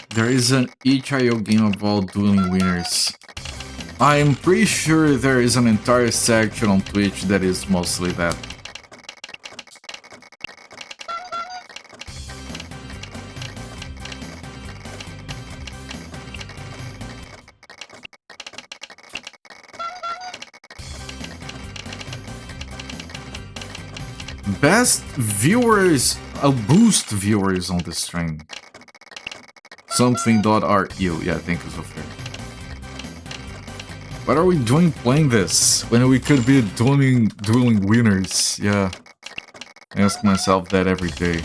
There is an itch.io game about dueling winners. I'm pretty sure there is an entire section on Twitch that is mostly that. Best viewers, boost viewers on the stream. Something.ru. Yeah, thank you, Sophia. What are we doing playing this when we could be dueling winners? Yeah, I ask myself that every day.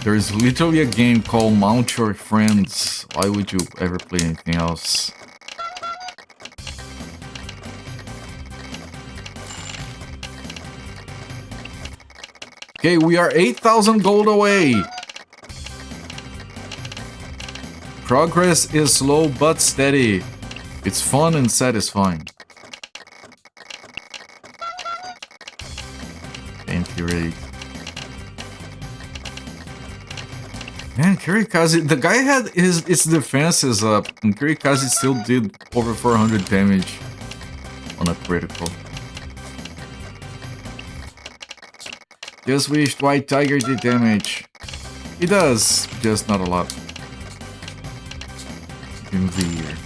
There is literally a game called Mount Your Friends. Why would you ever play anything else? Okay, we are 8,000 gold away. Progress is slow but steady. It's fun and satisfying. Anti-raid. Man, Kirikaze, the guy had his defenses up, and Kirikaze still did over 400 damage on a critical. Just wished White Tiger did damage. He does, just not a lot. In the year.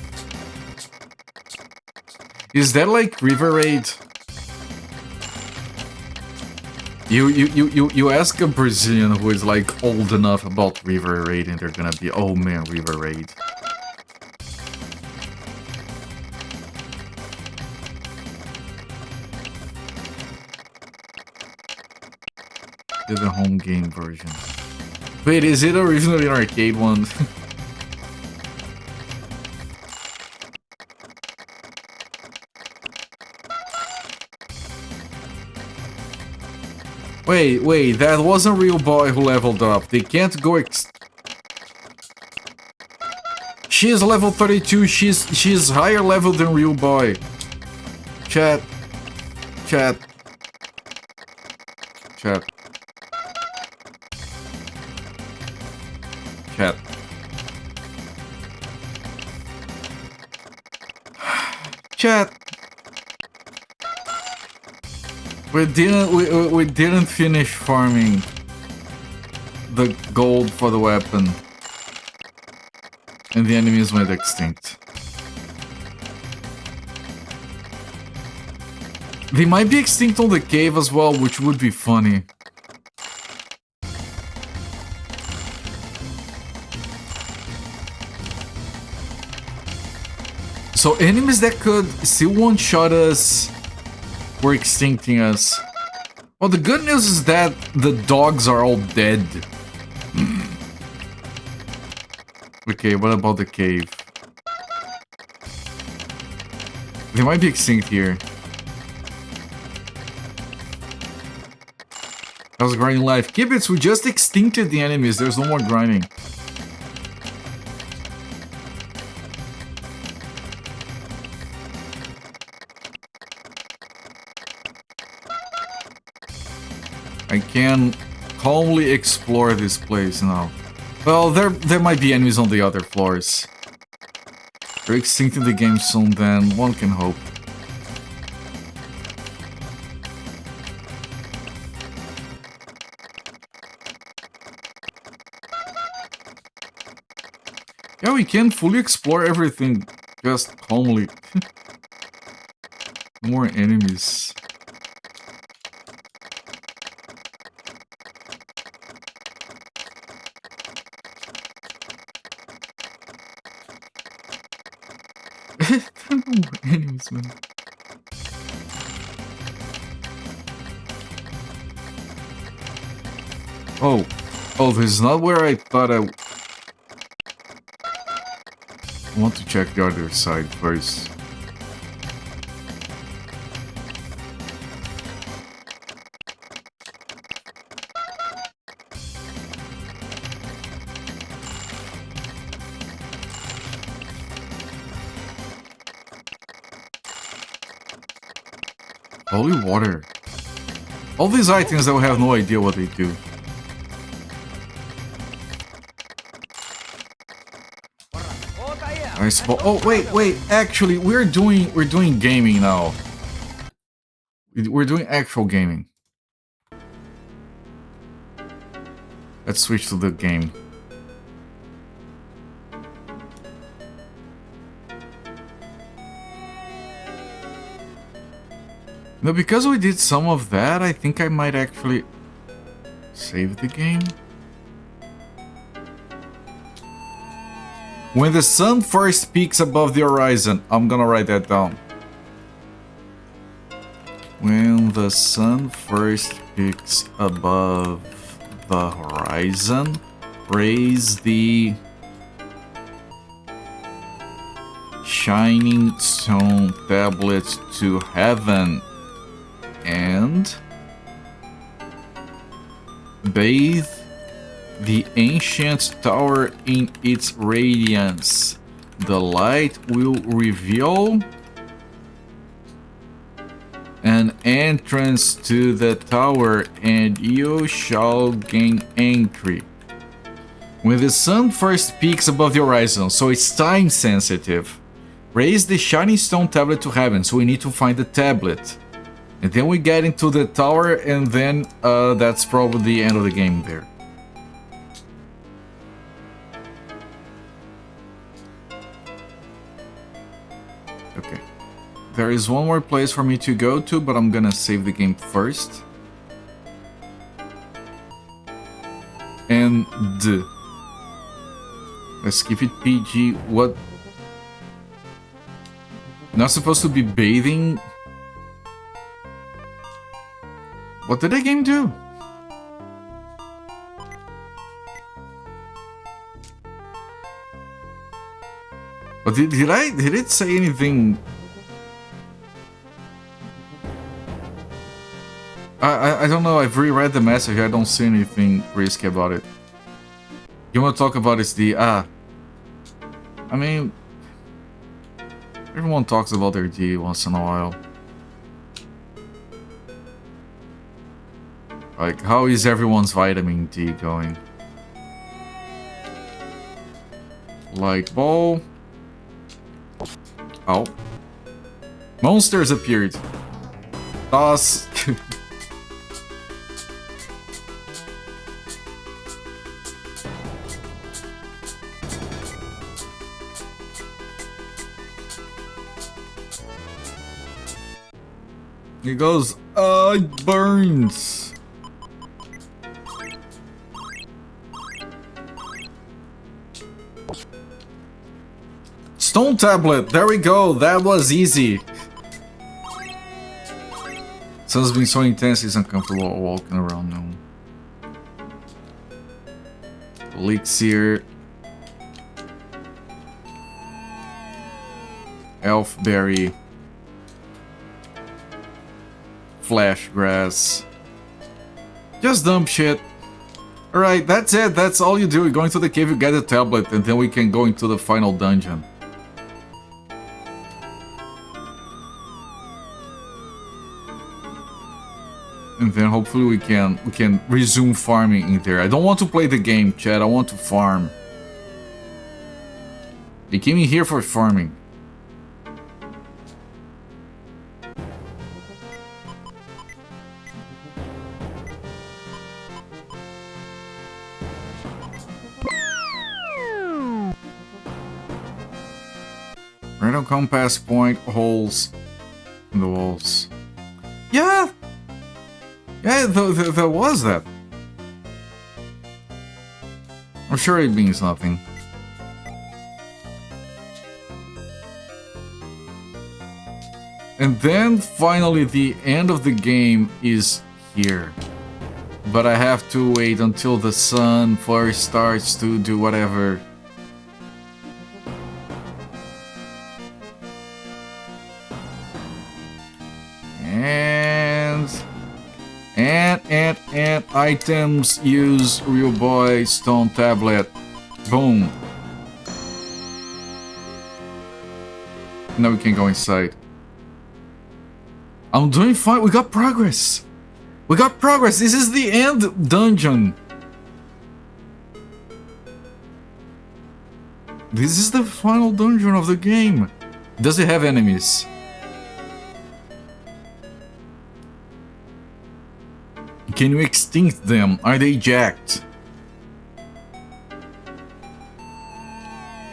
Is that like River Raid? You ask a Brazilian who is like old enough about River Raid and they're gonna be, oh man, River Raid. The home game version. Wait, is it originally an arcade one? Wait, that wasn't Real Boy who leveled up. They can't go She is level 32, she's higher level than Real Boy. Chat. Chat. Chat. Chat. Chat. We didn't finish farming the gold for the weapon, and the enemies went extinct. They might be extinct on the cave as well, which would be funny. So enemies that could still one-shot us were extincting us. Well, the good news is that the dogs are all dead. Okay, what about the cave? They might be extinct here. How's grinding life? Kibitz, we just extincted the enemies. There's no more grinding. I can calmly explore this place now. Well, there might be enemies on the other floors. They're extincting the game soon then, one can hope. Yeah, we can fully explore everything, just calmly. More enemies. Enemies, man. Oh, this is not where I thought I want to check the other side first. Holy water. All these items that we have no idea what they do. I suppose. Oh wait. Actually, we're doing gaming now. We're doing actual gaming. Let's switch to the game. No, because we did some of that, I think I might actually save the game. When the sun first peaks above the horizon, I'm gonna write that down. When the sun first peaks above the horizon, raise the shining stone tablet to heaven and bathe the ancient tower in its radiance. The light will reveal an entrance to the tower, and you shall gain entry. When the sun first peaks above the horizon, so it's time sensitive. Raise the shining stone tablet to heaven, so we need to find the tablet. And then we get into the tower, and then that's probably the end of the game there. Okay. There is one more place for me to go to, but I'm gonna save the game first. And let's keep it PG. What? Not supposed to be bathing. What did the game do? But did it say anything? I don't know. I've reread the message. I don't see anything risky about it. You want to talk about is the I mean, everyone talks about their D once in a while. Like, how is everyone's vitamin D going? Light ball. Oh. Monsters appeared. Toss. He goes, it burns. Stone tablet, there we go, that was easy. Sun's been so intense, he's uncomfortable walking around now. Elixir. Elfberry. Flash grass. Just dump shit. Alright, that's it. That's all you do. You're going to the cave, you get a tablet, and then we can go into the final dungeon. And then hopefully we can resume farming in there. I don't want to play the game, chat. I want to farm. They came in here for farming. Random compass point holes in the walls. Yeah! Yeah, there was that. I'm sure it means nothing. And then finally the end of the game is here. But I have to wait until the sun first starts to do whatever. And items use real boy stone tablet. Boom. Now we can go inside. I'm doing fine. We got progress. We got progress. This is the end dungeon. This is the final dungeon of the game. Does it have enemies? Can you extinct them? Are they jacked?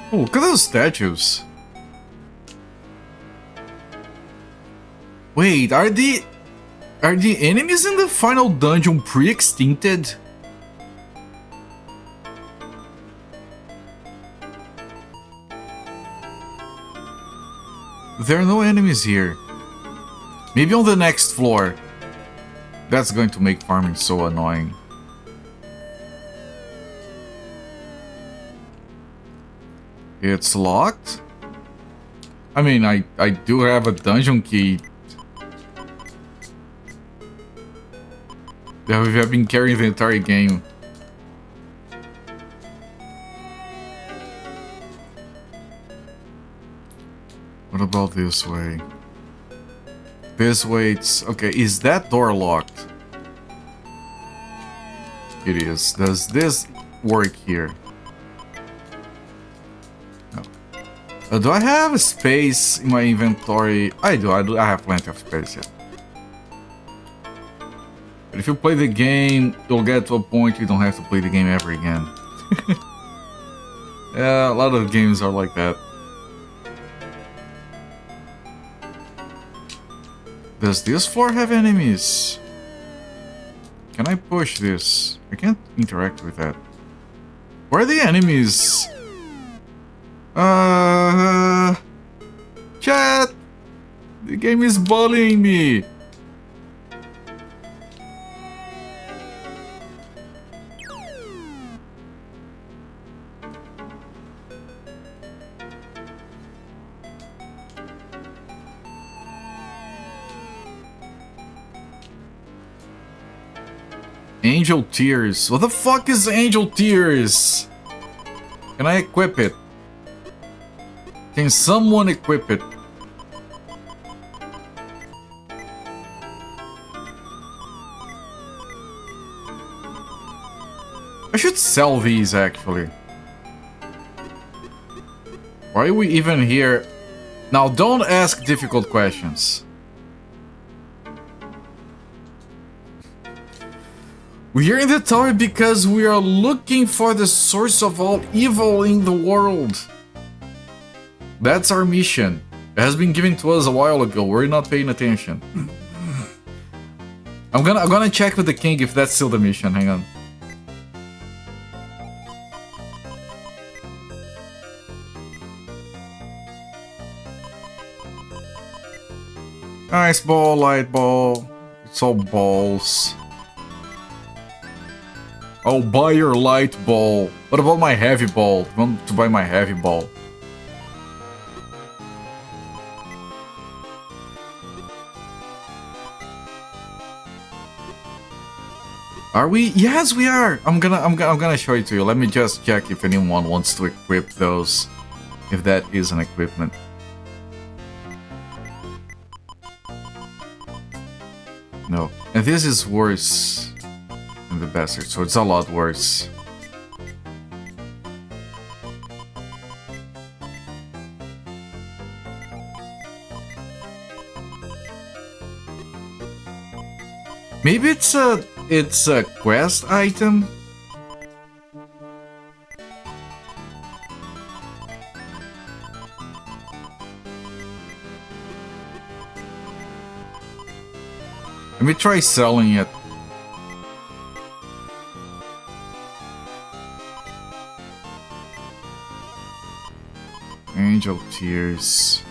Oh, look at those statues. Wait, are Are the enemies in the final dungeon pre-extincted? There are no enemies here. Maybe on the next floor. That's going to make farming so annoying. It's locked? I mean, I do have a dungeon key. That we have been carrying the entire game. What about this way? This way it's... Okay, is that door locked? It is. Does this work here? No. Do I have space in my inventory? I do. I have plenty of space, yeah. But if you play the game, you'll get to a point you don't have to play the game ever again. Yeah, a lot of games are like that. Does this floor have enemies? Can I push this? I can't interact with that. Where are the enemies? Chat! The game is bullying me. Angel Tears. What the fuck is Angel Tears? Can I equip it? Can someone equip it? I should sell these actually. Why are we even here? Now don't ask difficult questions. We're in the tower because we are looking for the source of all evil in the world. That's our mission. It has been given to us a while ago. We're not paying attention. I'm gonna check with the king if that's still the mission. Hang on. Nice ball, light ball. It's all balls. I'll buy your light ball. What about my heavy ball? I want to buy my heavy ball. Are we? Yes, we are. I'm gonna show it to you. Let me just check if anyone wants to equip those. If that is an equipment. No. And this is worse. The bastard, so it's a lot worse. Maybe it's a quest item. Let me try selling it. Angel Tears.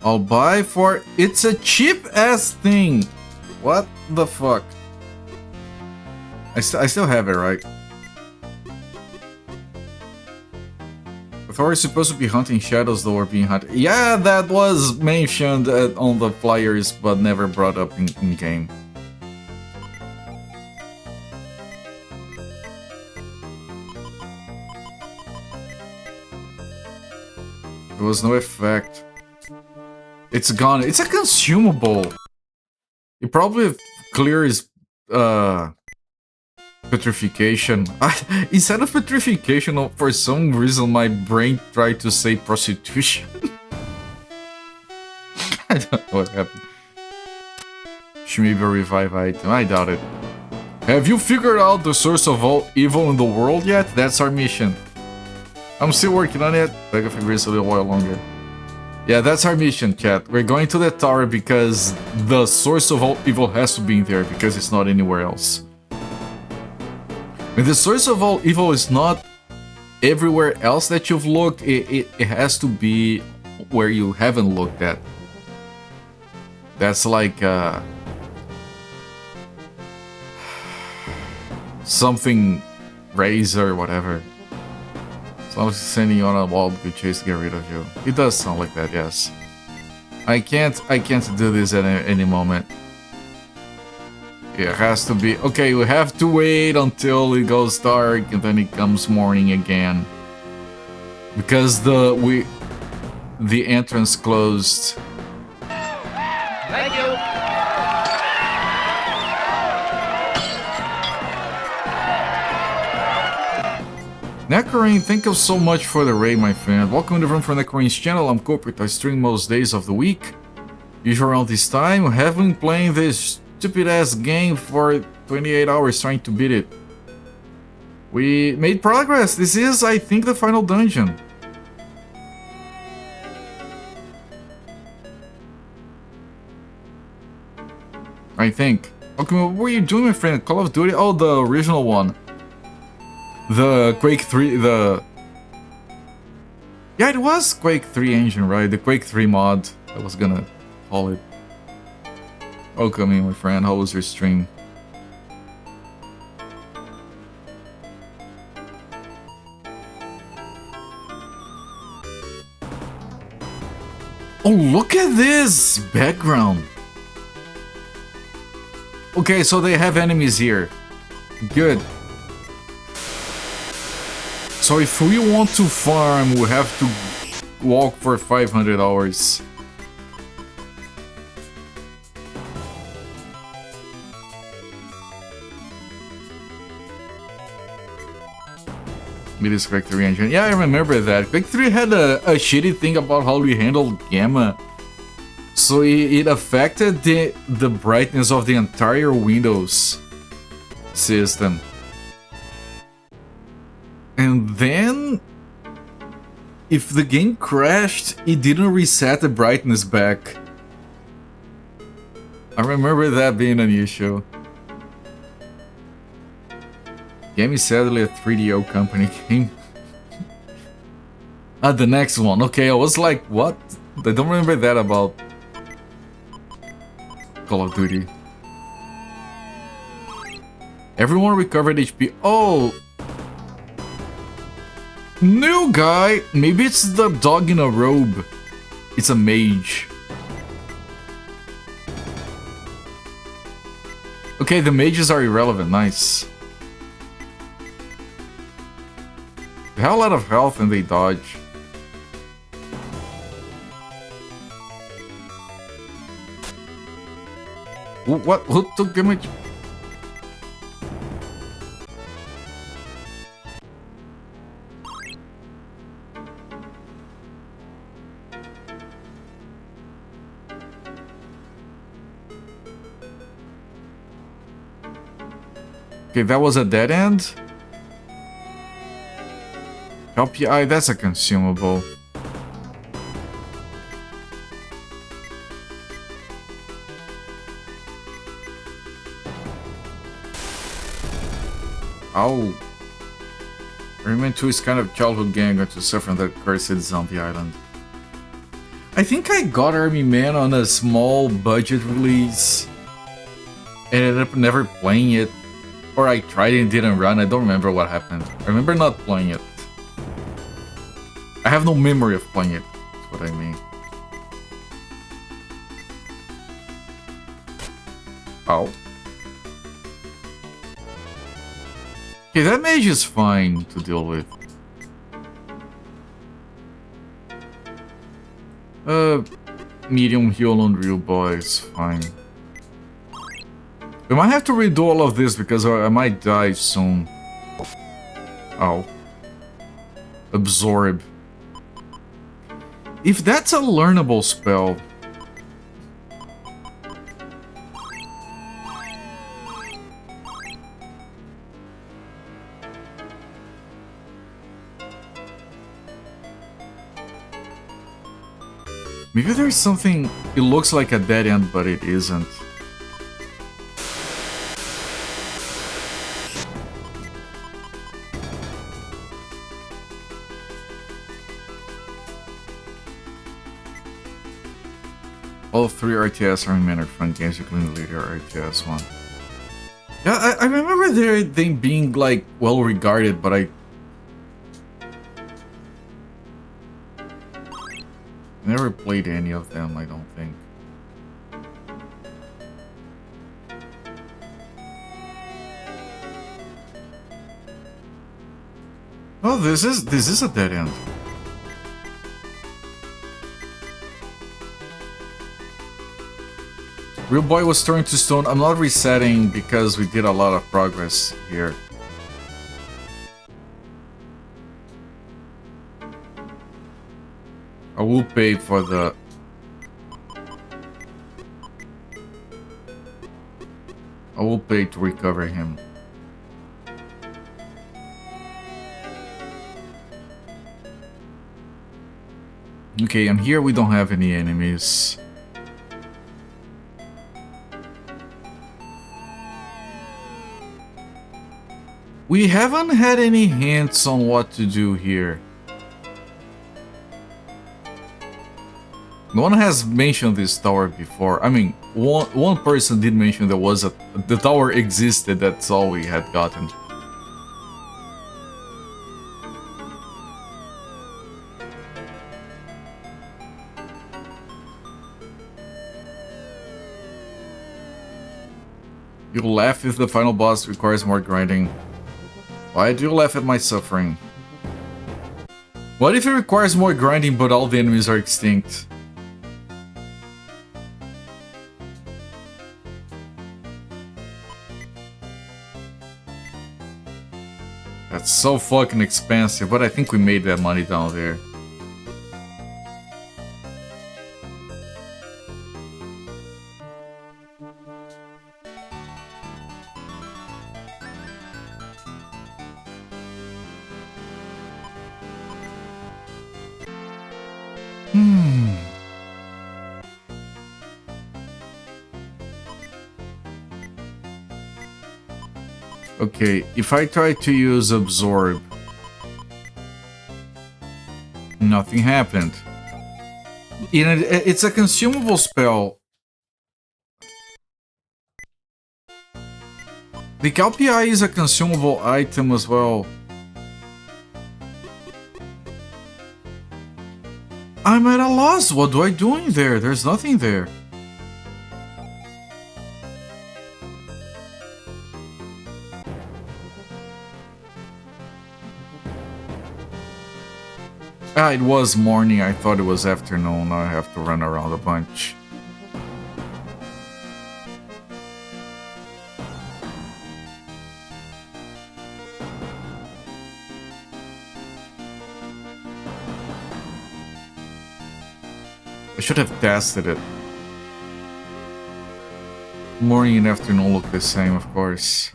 I'll buy for... It's a cheap ass thing. What the fuck? I still have it, right? I thought we were supposed to be hunting shadows though, or being hunted. Yeah, that was mentioned on the flyers, but never brought up in game. There was no effect. It's gone. It's a consumable. It probably clears petrification. Instead of petrification, for some reason my brain tried to say prostitution. I don't know what happened. Should maybe a revive item. I doubt it. Have you figured out the source of all evil in the world yet? That's our mission. I'm still working on it. I gotta figure this a little while longer. Yeah, that's our mission, chat. We're going to the tower because the source of all evil has to be in there because it's not anywhere else. When the source of all evil is not everywhere else that you've looked, it has to be where you haven't looked at. That's like something razor or whatever. So I'm sending you on a wild good chase to get rid of you. It does sound like that, yes. I can't do this at any moment. It has to be okay. We have to wait until it goes dark and then it comes morning again, because the entrance closed. Thank you. Necrorain, thank you so much for the raid, my friend. Welcome to the room for Necrorain's channel. I'm Corporate. I stream most days of the week. Usually around this time, I have been playing this stupid ass game for 28 hours trying to beat it. We made progress. This is, I think, the final dungeon. I think. Okay, what were you doing, my friend? Call of Duty? Oh, the original one. The Quake 3, yeah, it was Quake 3 engine, right? The Quake 3 mod, I was gonna call it. Welcome in, my friend. How was your stream? Oh, look at this background. Okay, so they have enemies here. Good. So if we want to farm, we have to walk for 500 hours. It is Quake 3 engine. Yeah, I remember that. Quake 3 had a shitty thing about how we handled gamma. So it affected the brightness of the entire Windows system. And then, if the game crashed, it didn't reset the brightness back. I remember that being an issue. Game is sadly a 3DO company game. Ah, the next one. Okay, I was like, what? I don't remember that about Call of Duty. Everyone recovered HP. Oh! New guy! Maybe it's the dog in a robe. It's a mage. Okay, the mages are irrelevant. Nice. They have a lot of health and they dodge. What? Who took damage? Okay, that was a dead end. Help you. That's a consumable. Oh. Rayman 2 is kind of childhood game going to suffer on that cursed zombie island. I think I got Army Man on a small budget release and ended up never playing it. Or I tried it and didn't run. I don't remember what happened. I remember not playing it. I have no memory of playing it. That's what I mean. Oh. Okay, that mage is fine to deal with. Medium heal on real boys, fine. We might have to redo all of this because I might die soon. Oh. Absorb. If that's a learnable spell... Maybe there's something... It looks like a dead end, but it isn't. All 3 RTS are in manner front games, including the later RTS one. Yeah, I remember they being like well regarded, but I never played any of them, I don't think. Oh, this is a dead end. Real boy was turned to stone. I'm not resetting because we did a lot of progress here. I will pay for the... I will pay to recover him. Okay, and here we don't have any enemies. We haven't had any hints on what to do here. No one has mentioned this tower before. I mean, one person did mention there was the tower existed, that's all we had gotten. You laugh if the final boss requires more grinding. Why do you laugh at my suffering? What if it requires more grinding but all the enemies are extinct? That's so fucking expensive, but I think we made that money down there. Okay, if I try to use absorb, nothing happened. It's a consumable spell. The Calpi is a consumable item as well. I'm at a loss. What do I do in there? There's nothing there. Ah, it was morning. I thought it was afternoon. Now I have to run around a bunch. I should have tested it. Morning and afternoon look the same, of course.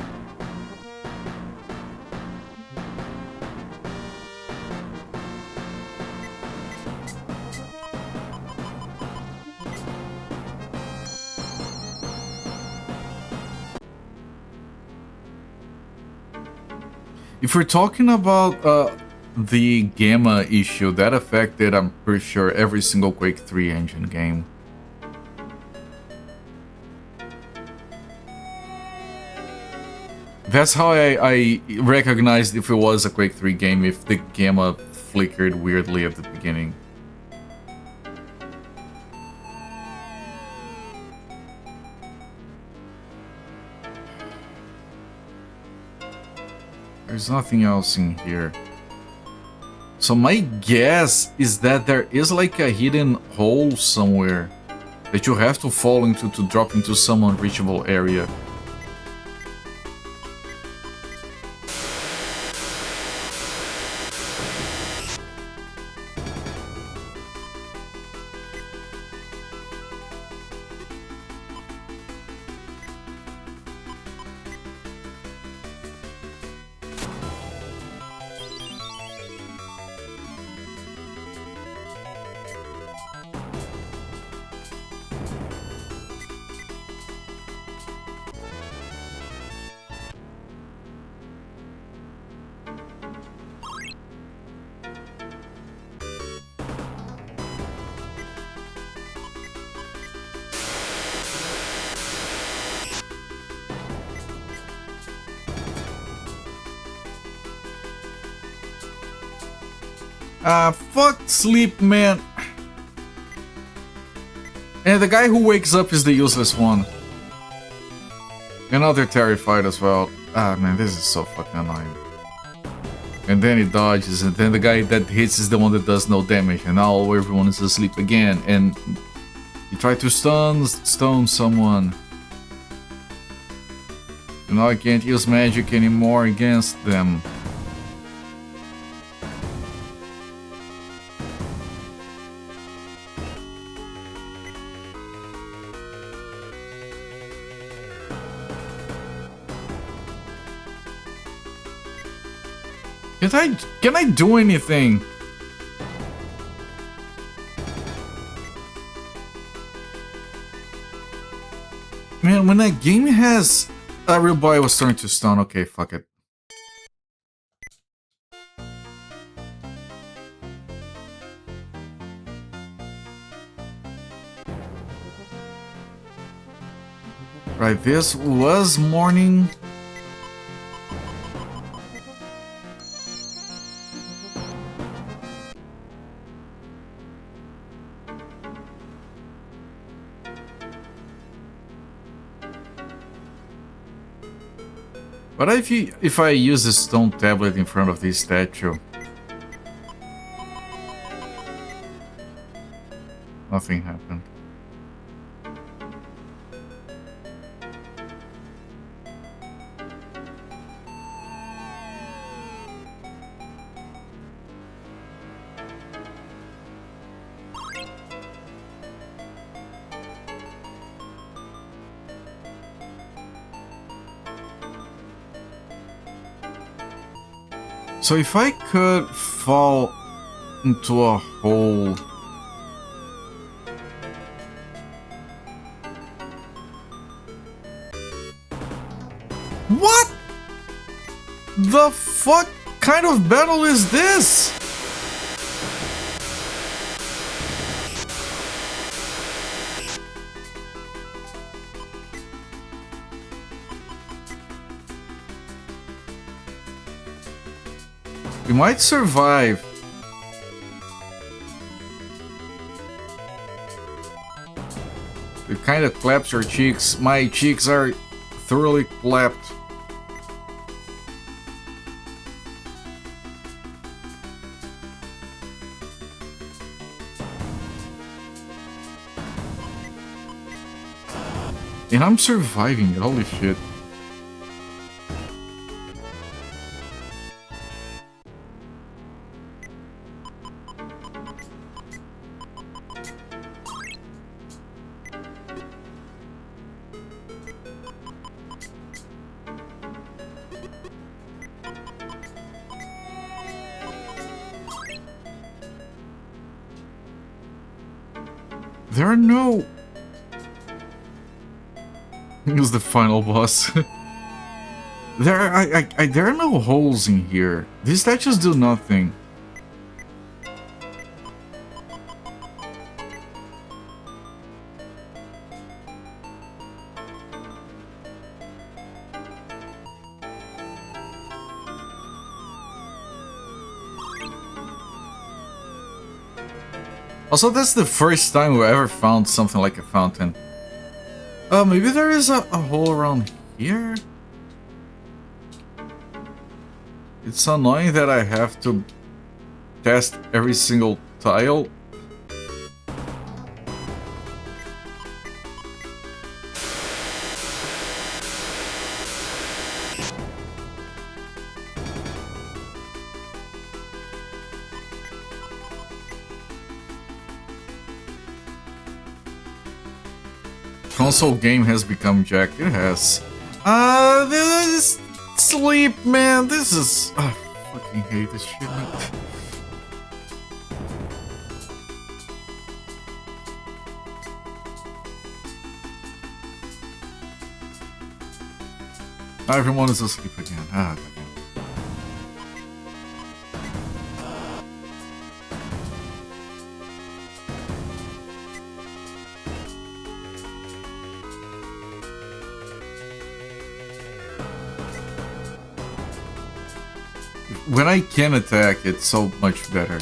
If we're talking about the gamma issue, that affected, I'm pretty sure, every single Quake 3 engine game. That's how I recognized if it was a Quake 3 game, if the gamma flickered weirdly at the beginning. There's nothing else in here. So my guess is that there is like a hidden hole somewhere that you have to fall into to drop into some unreachable area. Fuck sleep, man. And the guy who wakes up is the useless one. And now they're terrified as well. Ah, man, this is so fucking annoying. And then he dodges, and then the guy that hits is the one that does no damage, and now everyone is asleep again, and he tried to stone someone. And now I can't use magic anymore against them. Can I do anything? Man, when that game has a real boy was starting to stun, okay, fuck it. Right, this was morning. But if I use a stone tablet in front of this statue, nothing happened. So if I could fall into a hole... What the fuck kind of battle is this? We might survive. It kind of claps your cheeks. My cheeks are thoroughly clapped. And I'm surviving it, holy shit. There are no... Who's the final boss? There are no holes in here. These statues do nothing. Also, that's the first time we ever found something like a fountain. Maybe there is a hole around here? It's annoying that I have to test every single tile. Console game has become jacked. It has. This sleep, man. This is. I fucking hate this shit. Everyone is asleep again. Ah, goddamn. When I can attack, it's so much better.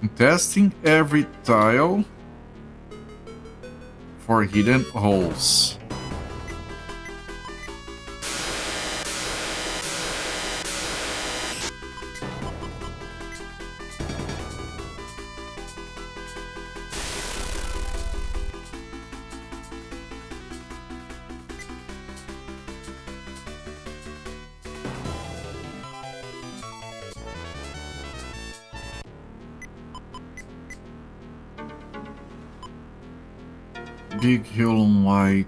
I'm testing every tile for hidden holes. Big heal on light,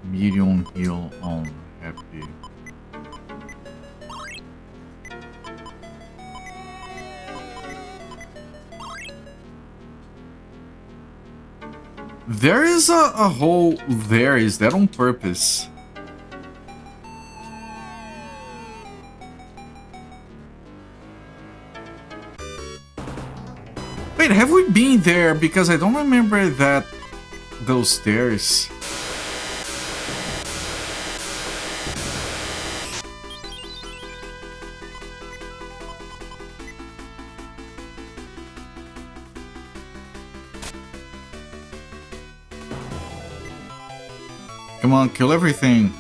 medium heal on happy. There is a hole there, is that on purpose? Wait, have we been there? Because I don't remember that those stairs. Come on, kill everything.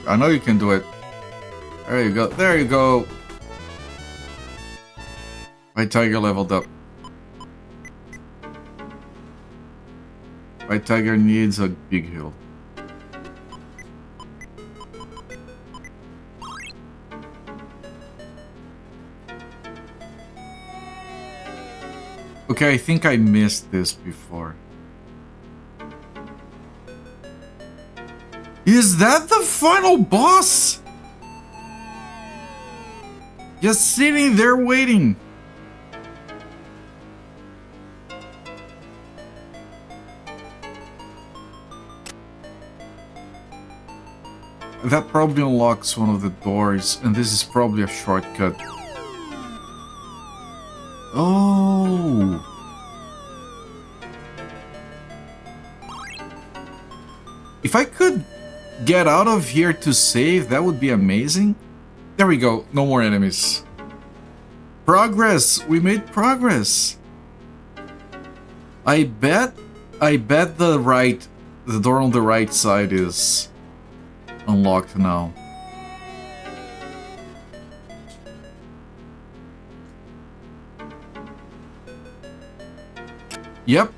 I know you can do it. There you go. There you go. My tiger leveled up. My tiger needs a big heal. Okay, I think I missed this before. Is that the final boss? Just sitting there waiting. That probably unlocks one of the doors, and this is probably a shortcut. Oh! If I could get out of here to save, that would be amazing. There we go, no more enemies. Progress! We made progress! I bet the door on the right side is unlocked now. Yep.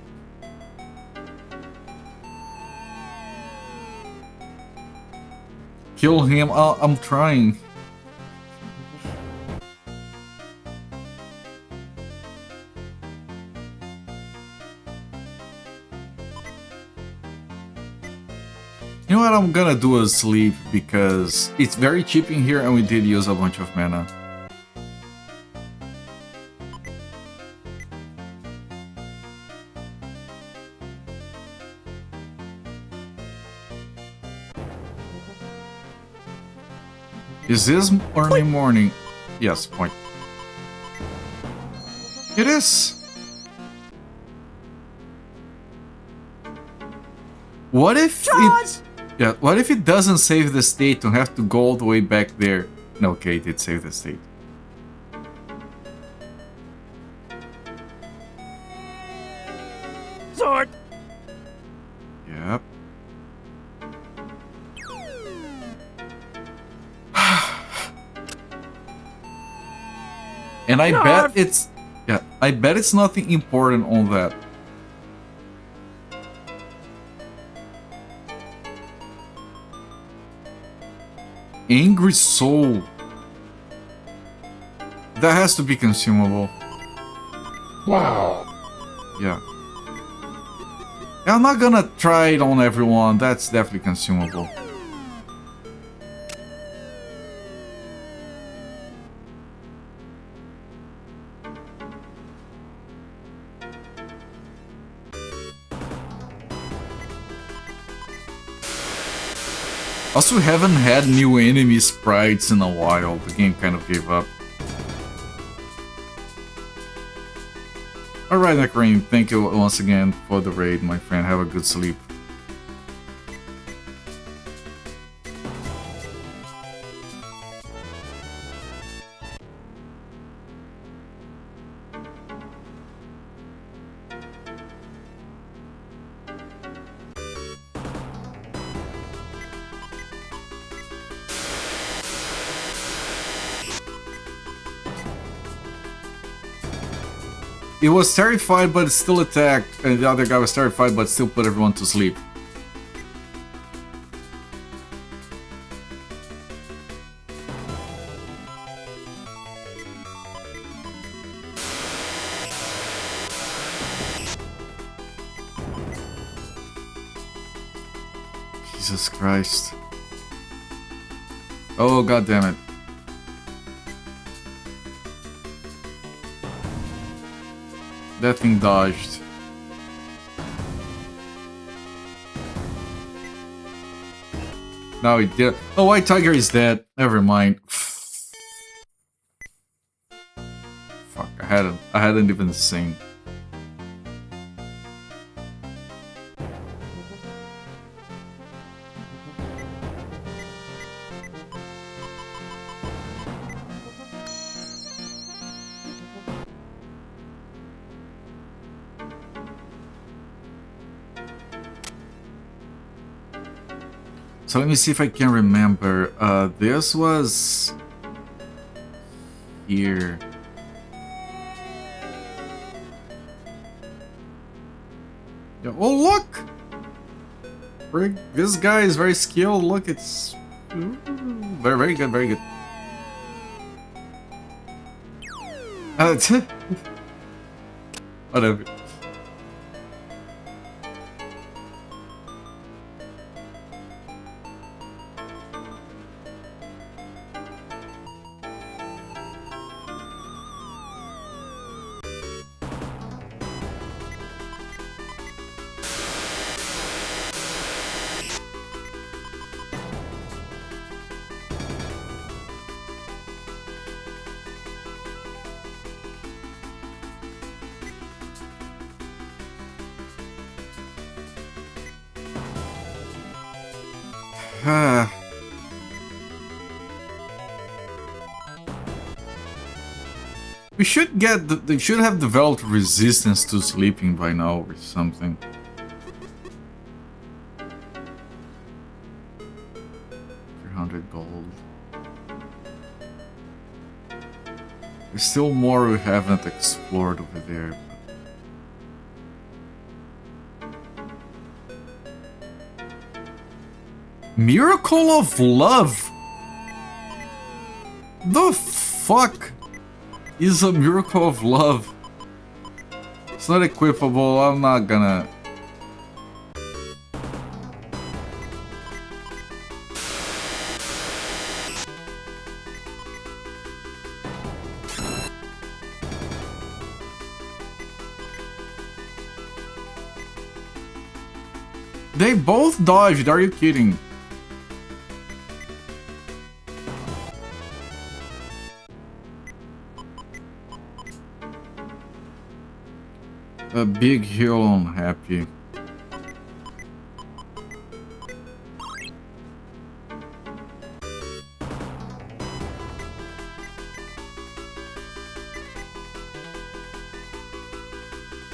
Kill him. I'm trying. You know what, I'm gonna do a sleep because it's very cheap in here and we did use a bunch of mana. Is this early morning? Yes, point. It is. What if it... Yeah, what if it doesn't save the state to have to go all the way back there? No, okay, it did save the state. Sword! Yep. And I bet it's... Yeah, I bet it's nothing important on that. Angry Soul. That has to be consumable. Wow. Yeah. I'm not gonna try it on everyone. That's definitely consumable. Also, haven't had new enemy sprites in a while. The game kind of gave up. Alright, Necrane, thank you once again for the raid, my friend. Have a good sleep. It was terrified, but it still attacked, and the other guy was terrified, but still put everyone to sleep. Jesus Christ. Oh, god damn it. That thing dodged. No, he did. Oh, White Tiger is dead. Never mind. Fuck, I hadn't even seen. So let me see if I can remember. This was here. Yeah, oh look! This guy is very skilled. Look, it's very, very good, very good. Whatever. We should get they should have developed resistance to sleeping by now or something. $300 gold. There's still more we haven't explored over there. Miracle of Love? The fuck is a Miracle of Love? It's not equipable, I'm not gonna... They both dodged, are you kidding? A big hill unhappy.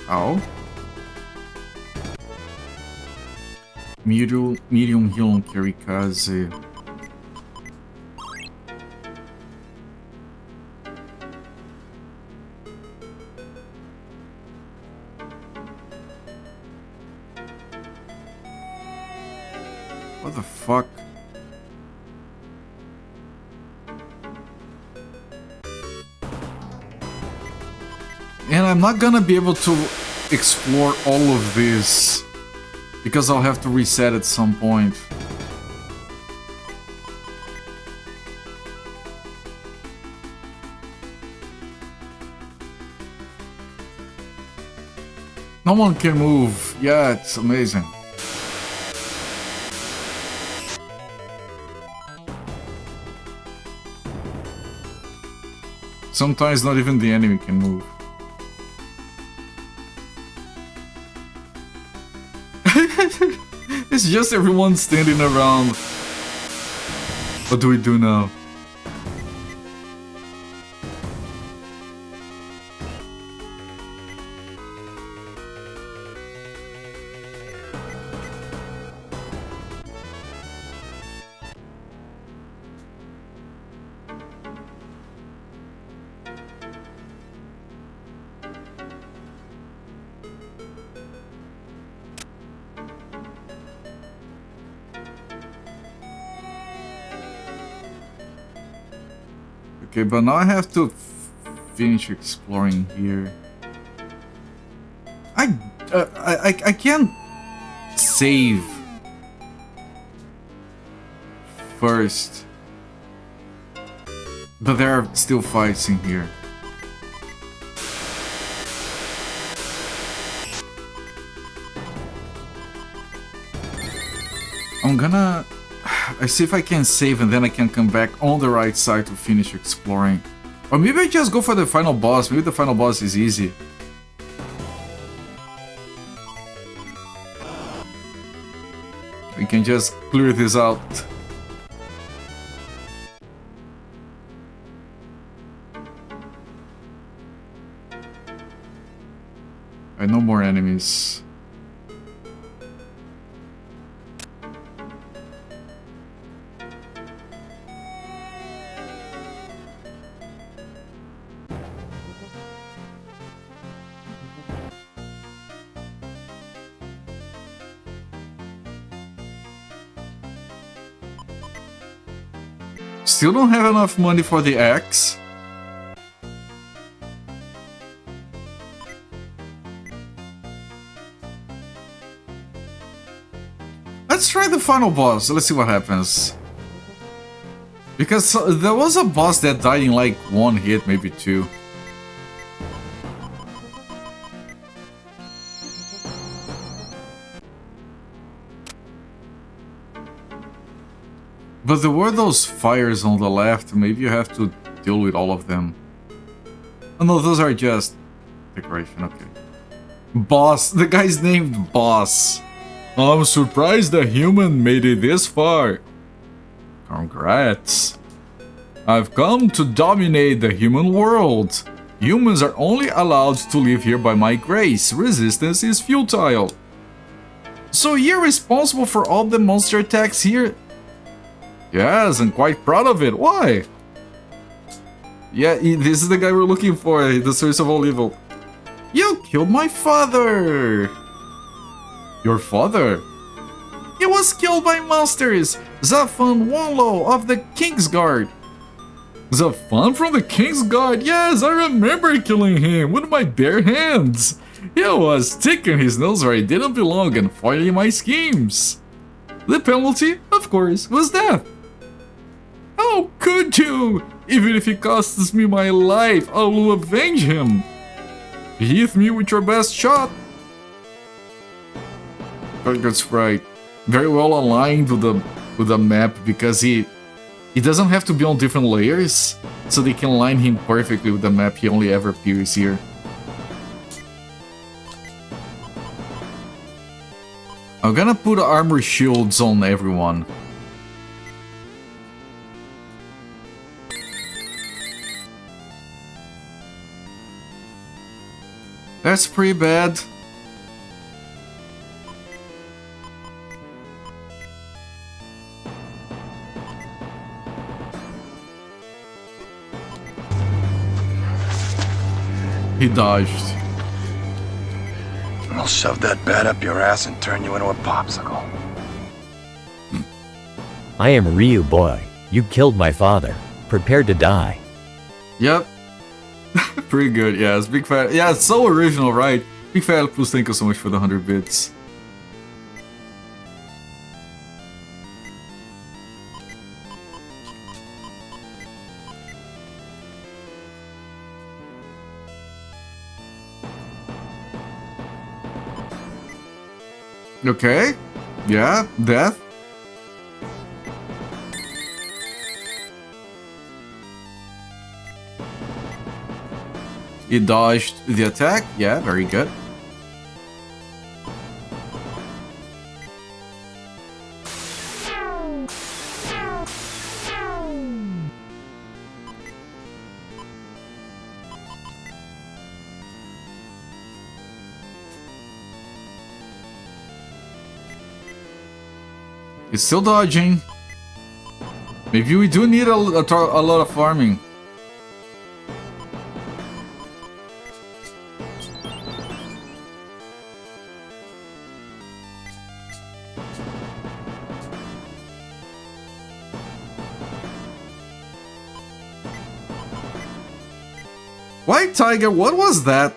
Oh. Medium hill on Kirikaze. What the fuck? And I'm not gonna be able to explore all of this because I'll have to reset at some point. No one can move. Yeah, it's amazing. Sometimes not even the enemy can move. It's just everyone standing around. What do we do now? Okay, but now I have to finish exploring here. I can't save first, but there are still fights in here. I'm gonna... I see if I can save and then I can come back on the right side to finish exploring. Or maybe I just go for the final boss. Maybe the final boss is easy. We can just clear this out. No more enemies. Still don't have enough money for the axe. Let's try the final boss. Let's see what happens. Because there was a boss that died in like one hit, maybe two. But there were those fires on the left, maybe you have to deal with all of them. Oh no, those are just decoration, okay. Boss, the guy's named Boss. I'm surprised a human made it this far. Congrats. I've come to dominate the human world. Humans are only allowed to live here by my grace. Resistance is futile. So you're responsible for all the monster attacks here? Yes, I'm quite proud of it. Why? Yeah, this is the guy we're looking for, the source of all evil. You killed my father! Your father? He was killed by monsters! Zafan Wonlo of the Kingsguard! Zafan from the Kingsguard? Yes, I remember killing him with my bare hands! He was sticking his nose where it didn't belong and foiling my schemes. The penalty, of course, was death. How could you? Even if it costs me my life, I will avenge him. Hit me with your best shot. That's right. Very well aligned with the map because he doesn't have to be on different layers, so they can line him perfectly with the map. He only ever appears here. I'm gonna put armor shields on everyone. That's pretty bad. He dodged. I'll shove that bat up your ass and turn you into a popsicle. I am Ryu boy. You killed my father. Prepare to die. Yep. Pretty good, yes. Big Fat. Yeah, it's so original, right? Big Fat Plus, thank you so much for the 100 bits. Okay. Yeah, death. He dodged the attack. Yeah, very good. He's still dodging. Maybe we do need a lot of farming. White Tiger, what was that?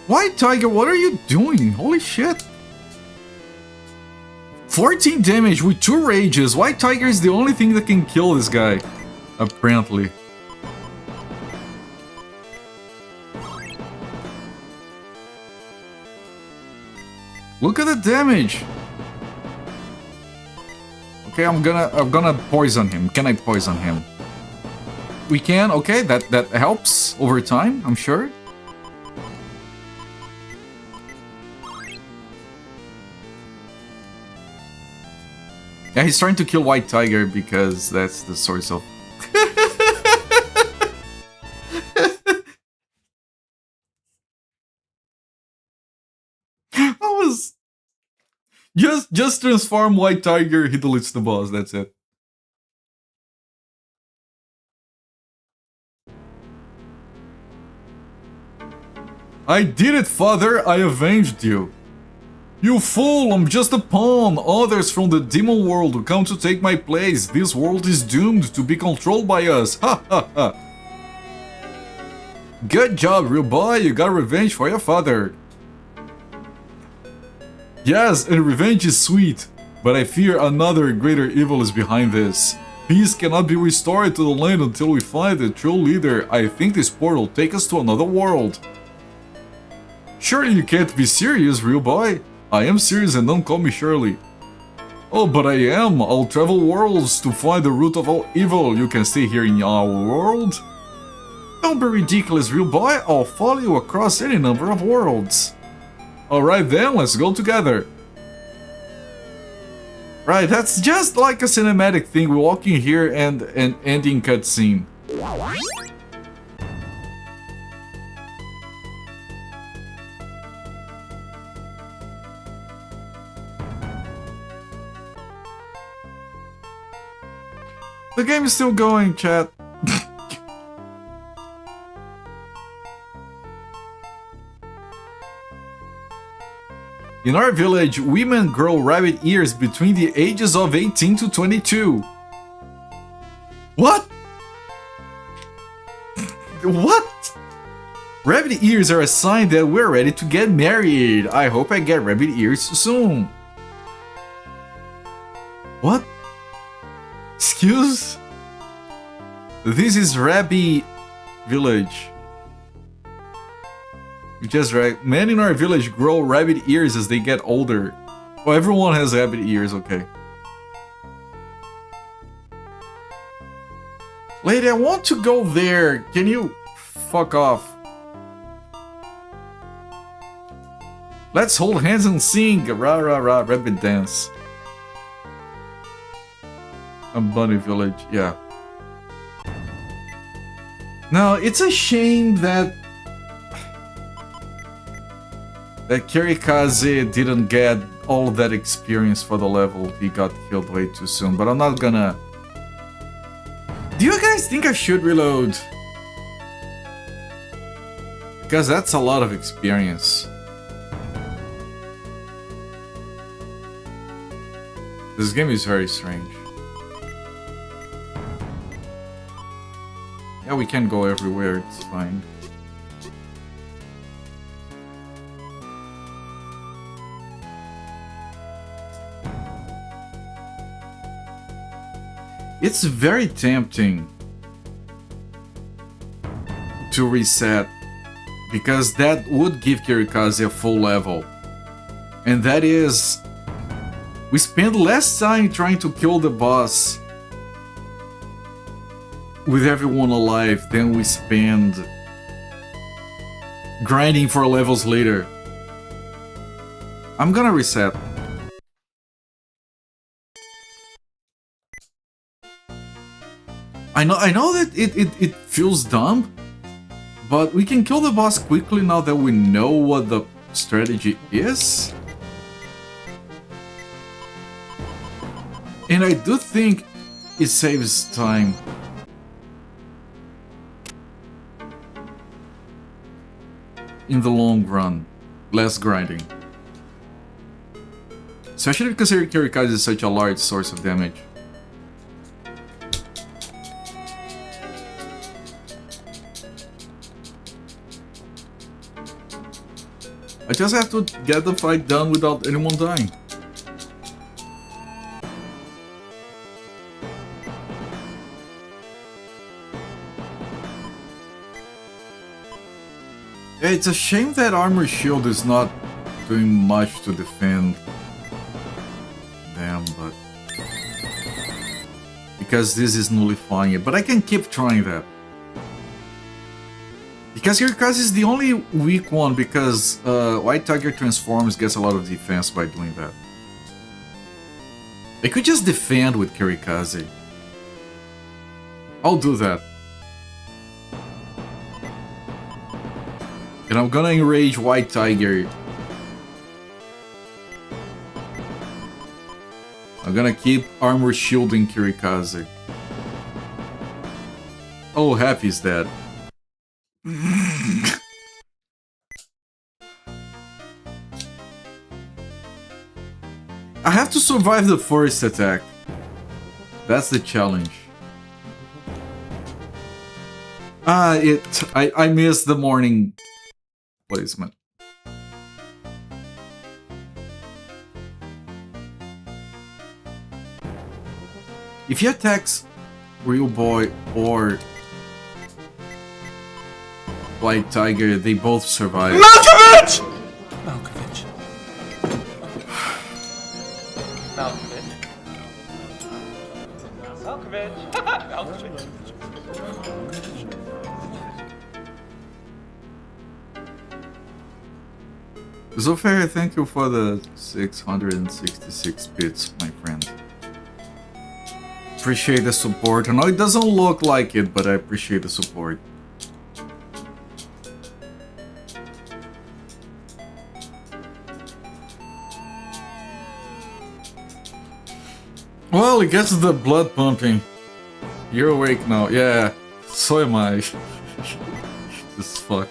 White Tiger, what are you doing? Holy shit. 14 damage with 2 rages. White Tiger is the only thing that can kill this guy. Apparently. Look at the damage. Okay, I'm gonna poison him. Can I poison him? We can. Okay, that helps over time, I'm sure. Yeah, he's trying to kill White Tiger because that's the source of... I was... Just transform White Tiger, he deletes the boss, that's it. I did it, father! I avenged you! You fool, I'm just a pawn! Others from the demon world will come to take my place. This world is doomed to be controlled by us. Ha ha ha! Good job, real boy, you got revenge for your father. Yes, and revenge is sweet, but I fear another greater evil is behind this. Peace cannot be restored to the land until we find the true leader. I think this portal will take us to another world. Surely you can't be serious, real boy. I am serious and don't call me Shirley. Oh, but I am. I'll travel worlds to find the root of all evil. You can stay here in our world. Don't be ridiculous, real boy. I'll follow you across any number of worlds. Alright then, let's go together. Right, that's just like a cinematic thing. We walk in here and an ending cutscene. The game is still going, chat. In our village, women grow rabbit ears between the ages of 18 to 22. What? What? Rabbit ears are a sign that we're ready to get married. I hope I get rabbit ears soon. What? Excuse? This is Rabbi Village. You just right. Men in our village grow rabbit ears as they get older. Well, everyone has rabbit ears, okay. Lady, I want to go there. Can you fuck off? Let's hold hands and sing. Rah rah rah, rabbit dance. Bunny Village, yeah. Now, it's a shame that Kirikaze didn't get all that experience for the level. He got killed way too soon, but I'm not gonna... Do you guys think I should reload? Because that's a lot of experience. This game is very strange. Yeah, we can go everywhere, it's fine. It's very tempting to reset, because that would give Kirikaze a full level. And that is... we spend less time trying to kill the boss with everyone alive than we spend grinding for levels later. I'm gonna reset. I know that it feels dumb, but we can kill the boss quickly now that we know what the strategy is. And I do think it saves time. In the long run, less grinding. Especially because Kirikaze is such a large source of damage. I just have to get the fight done without anyone dying. Yeah, it's a shame that Armor Shield is not doing much to defend them, but... because this is nullifying it, but I can keep trying that. Because Kirikaze is the only weak one, because White Tiger transforms, gets a lot of defense by doing that. I could just defend with Kirikaze. I'll do that. And I'm gonna enrage White Tiger. I'm gonna keep armor shielding Kirikaze. Oh, Happy's dead. I have to survive the first attack. That's the challenge. I missed the morning placement. If he attacks Real Boy or White Tiger, they both survive. Malkovich! Malkovich. Malkovich. Malkovich. Zofia, thank you for the 666 bits, my friend. Appreciate the support. I know it doesn't look like it, but I appreciate the support. Well, it gets the blood pumping. You're awake now. Yeah, so am I. Just fuck.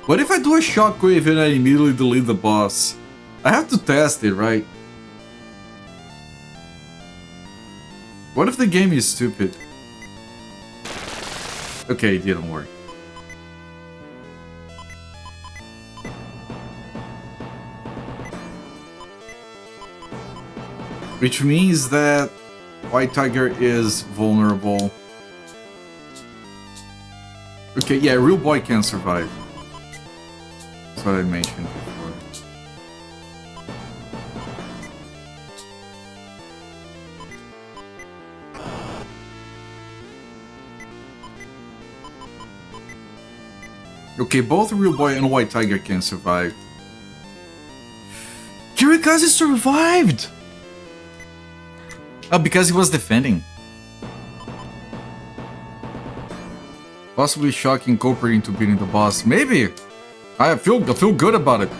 What if I do a shockwave and I immediately delete the boss? I have to test it, right? What if the game is stupid? Okay, it didn't work. Which means that White Tiger is vulnerable. Okay, yeah, Real Boy can survive. That's what I mentioned before. Okay, both Real Boy and White Tiger can survive. Kirikaze survived! Oh, because he was defending. Possibly shocking Cooper into beating the boss. Maybe! I feel good about it.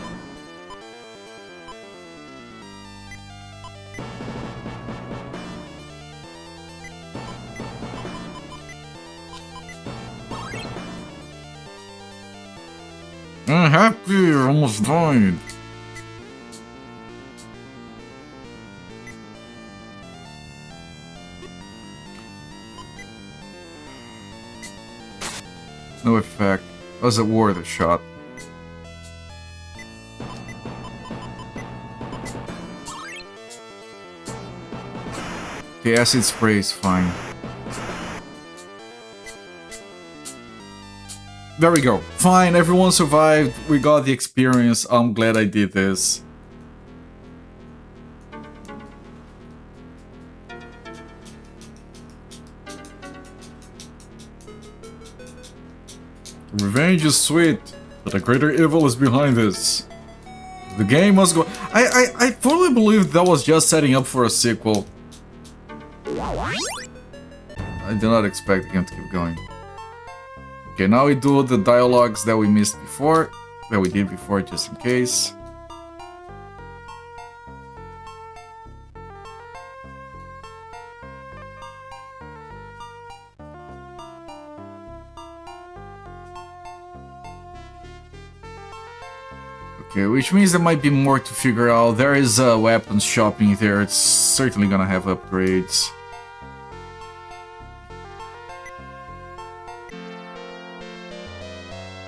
I'm happy, I almost died. No effect. Was it worth a shot? The acid spray is fine. There we go. Fine, everyone survived. We got the experience. I'm glad I did this. Revenge is sweet, but a greater evil is behind this. The game must go. I fully believe that was just setting up for a sequel. I did not expect the game to keep going. Okay, now we do the dialogues that we missed before, that we did before, just in case. Okay, which means there might be more to figure out. There is a weapons shopping there. It's certainly gonna have upgrades.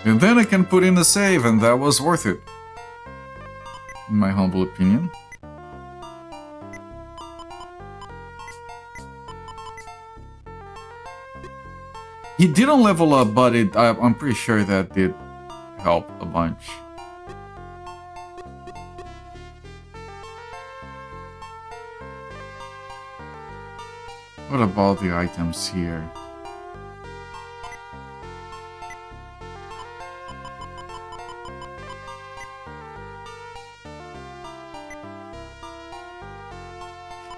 And then I can put in a save, and that was worth it. In my humble opinion. He didn't level up, but I'm pretty sure that did help a bunch. What about the items here?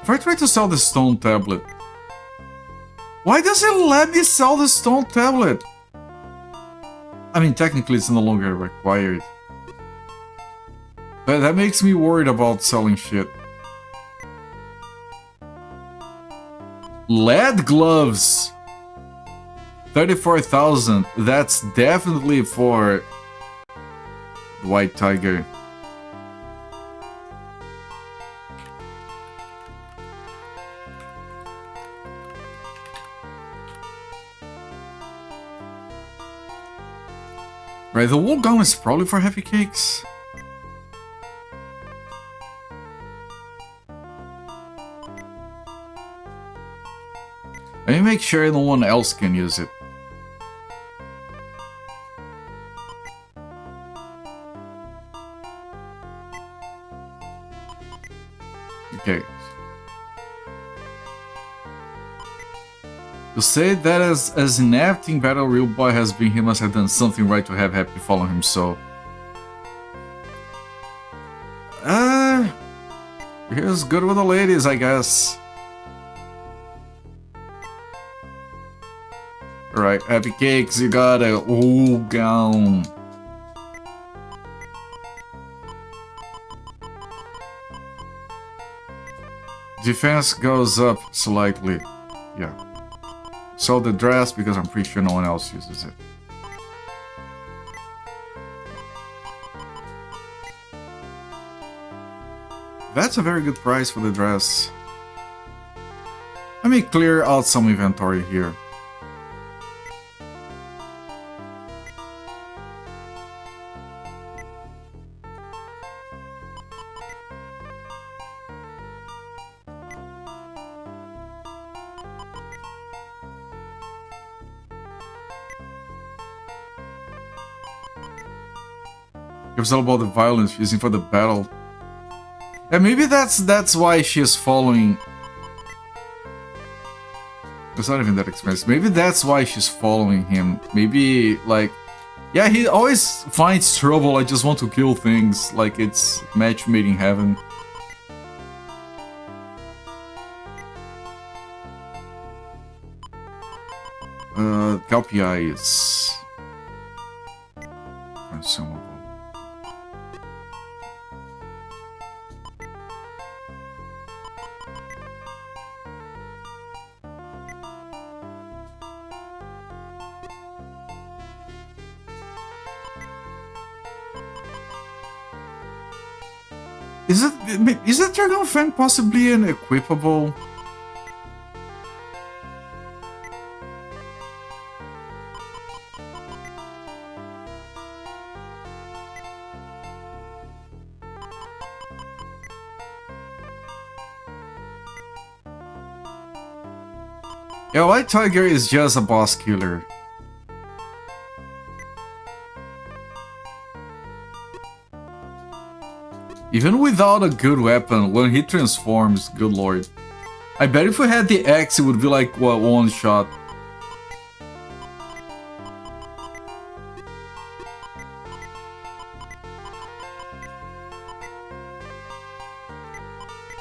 If I try to sell the stone tablet, why does it let me sell the stone tablet? I mean, technically it's no longer required. But that makes me worried about selling shit. Lead gloves! 34,000. That's definitely for the White Tiger. Right, the wool gown is probably for heavy cakes. Let me make sure no one else can use it. Okay. To say that as inept in battle real boy has been, he must have done something right to have Happy follow him so. He was good with the ladies, I guess. Alright, Happy Cakes, you got a wool gown. Defense goes up slightly. Yeah. Sell the dress because I'm pretty sure no one else uses it. That's a very good price for the dress. Let me clear out some inventory here. It was all about the violence she's using for the battle. Yeah, maybe that's why she is following. It's not even that expensive. Maybe that's why she's following him. Maybe like, yeah, he always finds trouble. I just want to kill things. Like it's match made in heaven. Calpii is consumable. Is that Dragon Fang possibly an equipable? Yeah, White Tiger is just a boss killer. Even without a good weapon, when he transforms, good lord. I bet if we had the X, it would be like, what, one shot.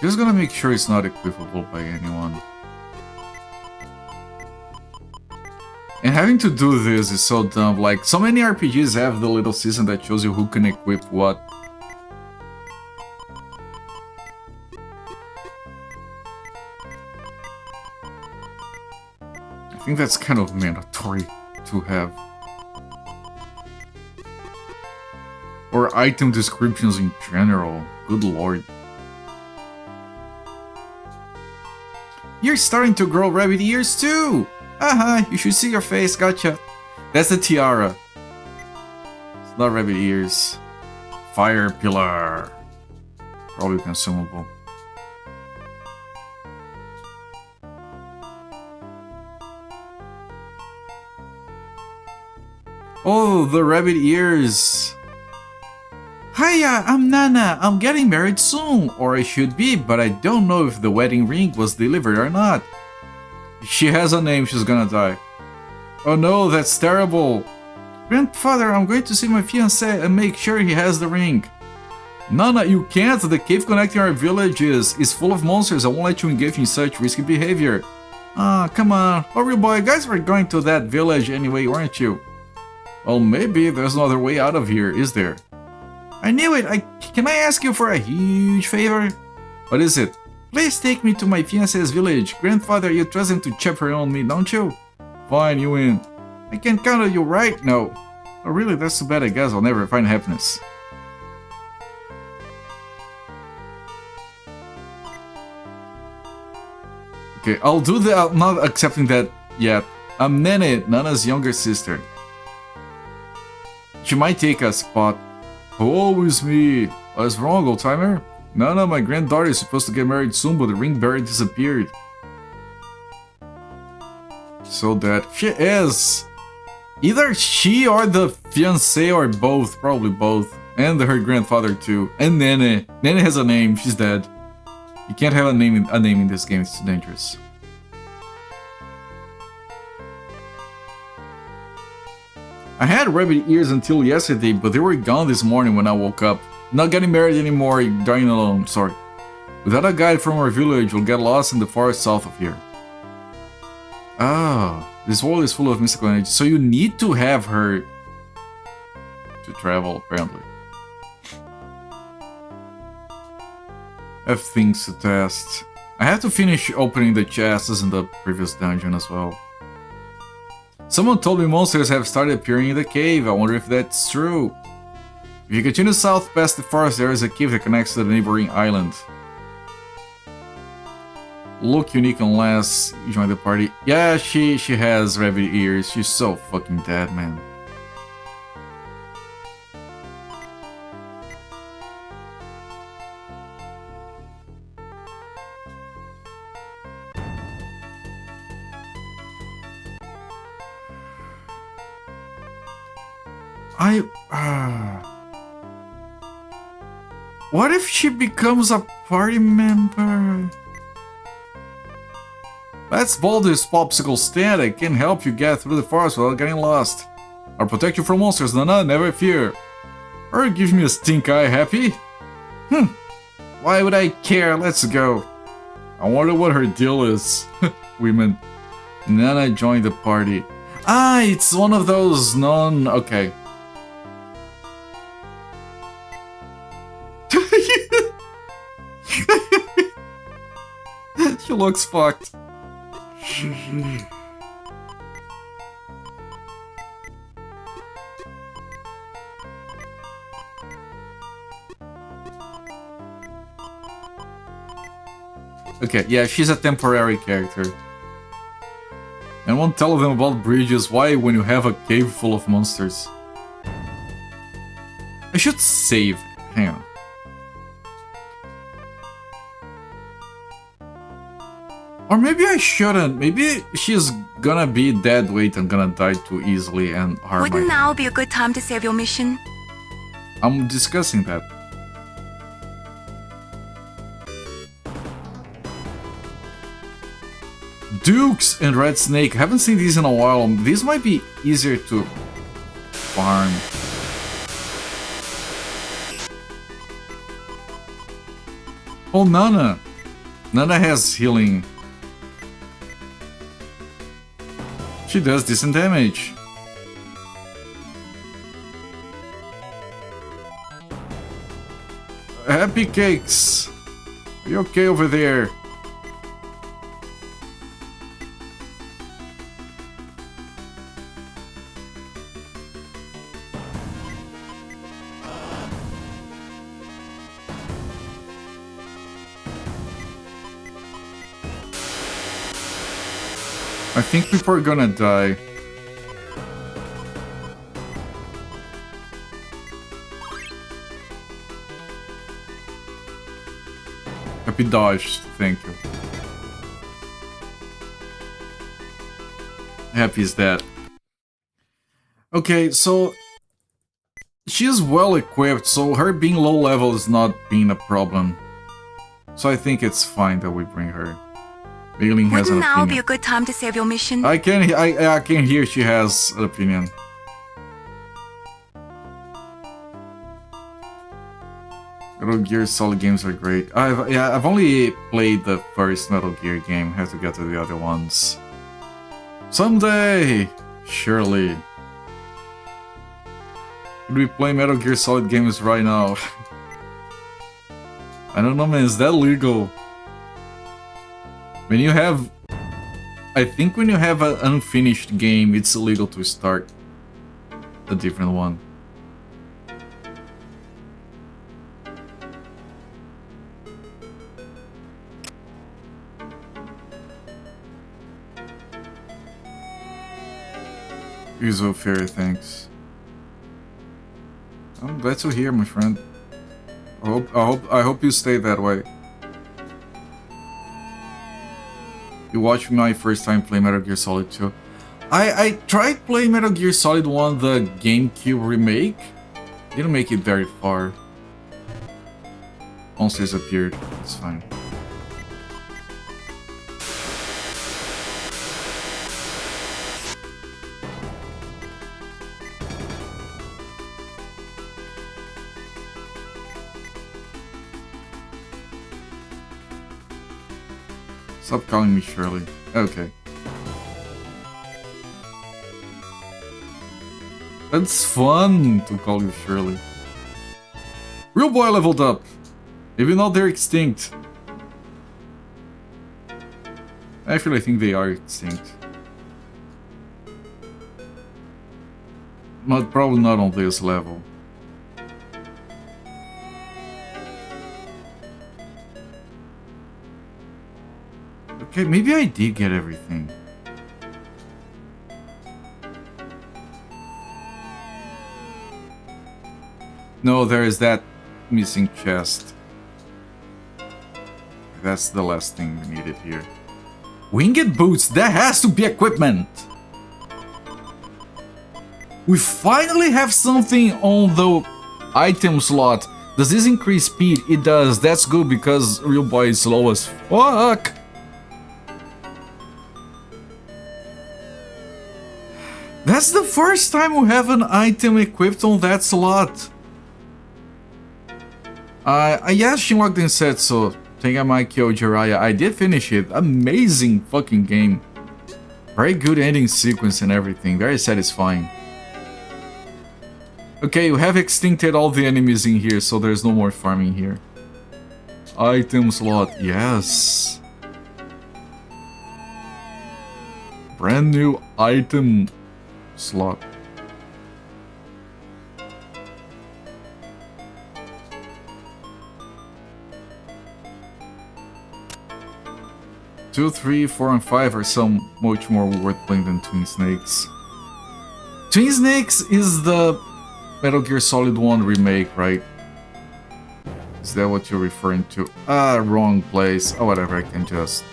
Just gonna make sure it's not equipable by anyone. And having to do this is so dumb. Like, so many RPGs have the little system that shows you who can equip what. I think that's kind of mandatory to have. Or or item descriptions in general. Good lord. You're starting to grow rabbit ears too! You should see your face, gotcha. That's the tiara. It's not rabbit ears. Fire pillar. Probably consumable. Oh, the rabbit ears. Hiya, I'm Nana. I'm getting married soon, or I should be, but I don't know if the wedding ring was delivered or not. She has a name, she's gonna die. Oh no, that's terrible. Grandfather, I'm going to see my fiancé and make sure he has the ring. Nana, you can't. The cave connecting our villages is full of monsters. I won't let you engage in such risky behavior. Ah, come on. Hurry, boy. Guys were going to that village anyway, weren't you? Well, maybe there's another way out of here, is there? I knew it. Can I ask you for a huge favor? What is it? Please take me to my fiancé's village. Grandfather, you trust him to chaperone me, don't you? Fine, you win. I can count on you, right? No. Oh, really? That's too bad. I guess I'll never find happiness. Okay, I'll do that. I'm not accepting that yet. I'm Nene, Nana's younger sister. She might take a spot. Oh, it's me. What's wrong, old timer? Nana, my granddaughter is supposed to get married soon, but the ring barely disappeared. So that she is. Either she or the fiancé or both, probably both. And her grandfather too. And Nene. Nene has a name, she's dead. You can't have a name in this game, it's too dangerous. I had rabbit ears until yesterday, but they were gone this morning when I woke up. Not getting married anymore, dying alone, sorry. Without a guide from our village, we'll get lost in the forest south of here. Ah, this world is full of mystical energy, so you need to have her to travel, apparently. I have things to test. I have to finish opening the chests in the previous dungeon as well. Someone told me monsters have started appearing in the cave. I wonder if that's true. If you continue south past the forest, there is a cave that connects to the neighboring island. Look unique unless you join the party. Yeah, she has rabbit ears. She's so fucking dead, man. What if she becomes a party member? That's Boulder's popsicle stand. I can help you get through the forest without getting lost. I'll protect you from monsters, Nana, never fear. Or give me a stink eye, happy? Why would I care? Let's go. I wonder what her deal is. Women. Nana joined the party. Ah, it's one of those okay. She looks fucked. Okay, yeah, she's a temporary character. And won't tell them about bridges. Why when you have a cave full of monsters? I should save. Hang on. Or maybe I shouldn't. Maybe she's gonna be dead weight and gonna die too easily and harm Wouldn't now be a good time to save your mission? I'm discussing that. Dukes and Red Snake. Haven't seen these in a while. These might be easier to farm. Oh, Nana. Nana has healing. She does decent damage. Happy cakes. Are you okay over there? I think people are gonna die. Happy dodged, thank you. Happy is dead. Okay, so she's well equipped, so her being low level is not being a problem. So I think it's fine that we bring her. Mailing has an Wouldn't now be opinion. a good time to save your mission? I can hear she has an opinion. Metal Gear Solid games are great. I've only played the first Metal Gear game. Have to get to the other ones. Someday, surely. Should we play Metal Gear Solid games right now? I don't know, man. Is that legal? When you have... I think when you have an unfinished game, it's illegal to start a different one. Usual fair, thanks. I'm glad to hear, my friend. I hope you stay that way. You watched my first time play Metal Gear Solid 2. I tried playing Metal Gear Solid 1, the GameCube remake. Didn't make it very far. Monsters appeared. It's fine. Stop calling me Shirley. Okay. That's fun to call you Shirley. Real Boy leveled up. Even though they're extinct. Actually, I think they are extinct. But probably not on this level. Okay, maybe I did get everything. No, there is that missing chest. That's the last thing we needed here. Winged boots, that has to be equipment! We finally have something on the item slot. Does this increase speed? It does. That's good because Real Boy is slow as fuck. That's the first time we have an item equipped on that slot. Yes, Shinlock Densetsu, Tengamai Kyo Jiraiya. I did finish it. Amazing fucking game. Very good ending sequence and everything. Very satisfying. Okay, we have extincted all the enemies in here, so there's no more farming here. Item slot, yes. Brand new item slot. Two, 3, 4, and 5 are so much more worth playing than Twin Snakes. Twin Snakes is the Metal Gear Solid 1 remake, right? Is that what you're referring to? Wrong place. Oh, whatever, I can just...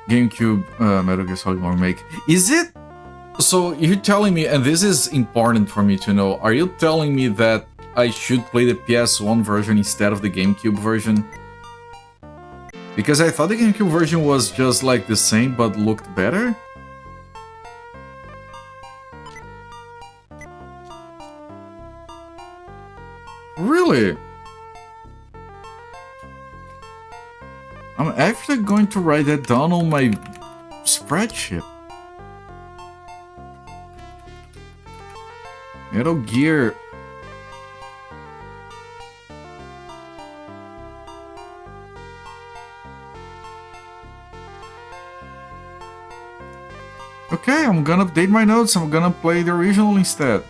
GameCube Metal Gear Solid 1 remake. Is it? So you're telling me, and this is important for me to know, are you telling me that I should play the PS1 version instead of the GameCube version? Because I thought the GameCube version was just like the same but looked better? Really? I'm actually going to write that down on my spreadsheet. Metal Gear. Okay, I'm gonna update my notes. I'm gonna play the original instead.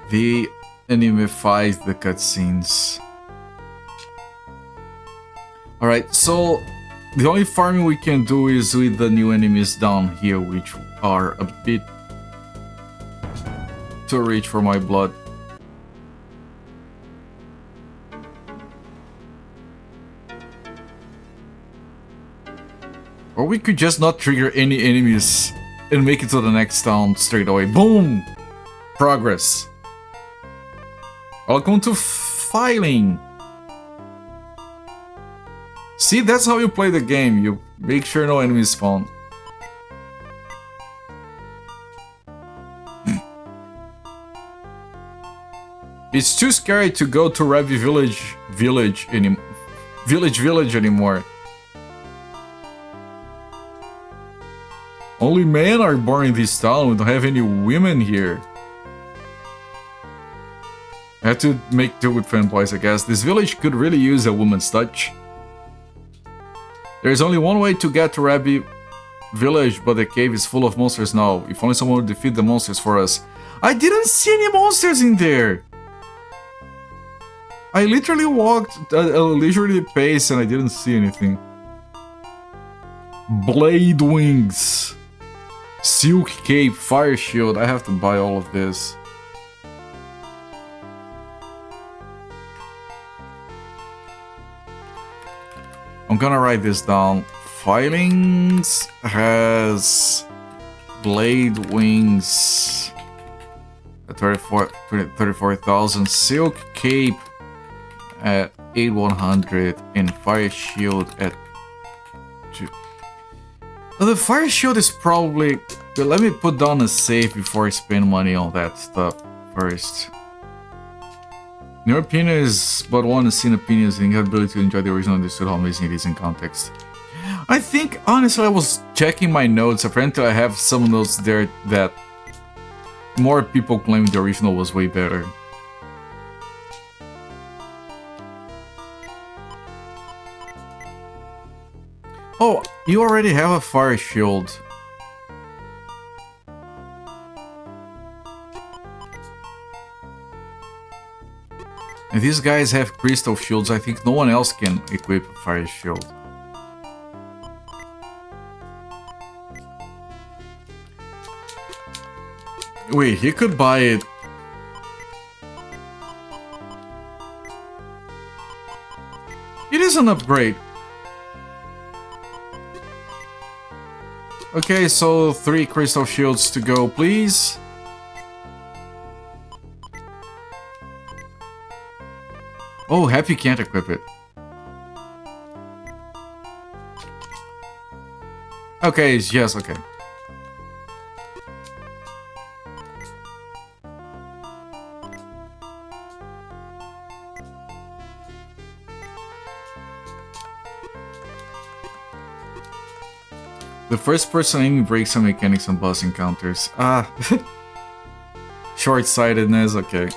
The animifies the cutscenes. Alright, so the only farming we can do is with the new enemies down here, which are a bit too rich for my blood. Or we could just not trigger any enemies and make it to the next town straight away. Boom! Progress. Welcome to filing. See, that's how you play the game. You make sure no enemies spawn. It's too scary to go to Ravi village anymore. Only men are born in this town. We don't have any women here. I have to make do with fanboys, I guess. This village could really use a woman's touch. There's only one way to get to Rabi village, but the cave is full of monsters now. If only someone would defeat the monsters for us. I didn't see any monsters in there! I literally walked at a leisurely pace and I didn't see anything. Blade wings. Silk cape, fire shield. I have to buy all of this. I'm gonna write this down. Filings has blade wings at 34,000, silk cape at 8,100, and fire shield at 2. Well, the fire shield is probably... But let me put down a save before I spend money on that stuff first. In your opinion is but one seen opinions and your ability to enjoy the original understood how amazing it is in context. I think, honestly, I was checking my notes. Apparently I have some notes there that more people claim the original was way better. Oh, you already have a fire shield. And these guys have crystal shields. I think no one else can equip a fire shield. Wait, he could buy it. It is an upgrade. Okay, so 3 crystal shields to go, please. Oh, Happy can't equip it. Okay, yes, okay. The first person aiming breaks some mechanics on boss encounters. Ah. Short-sightedness, okay.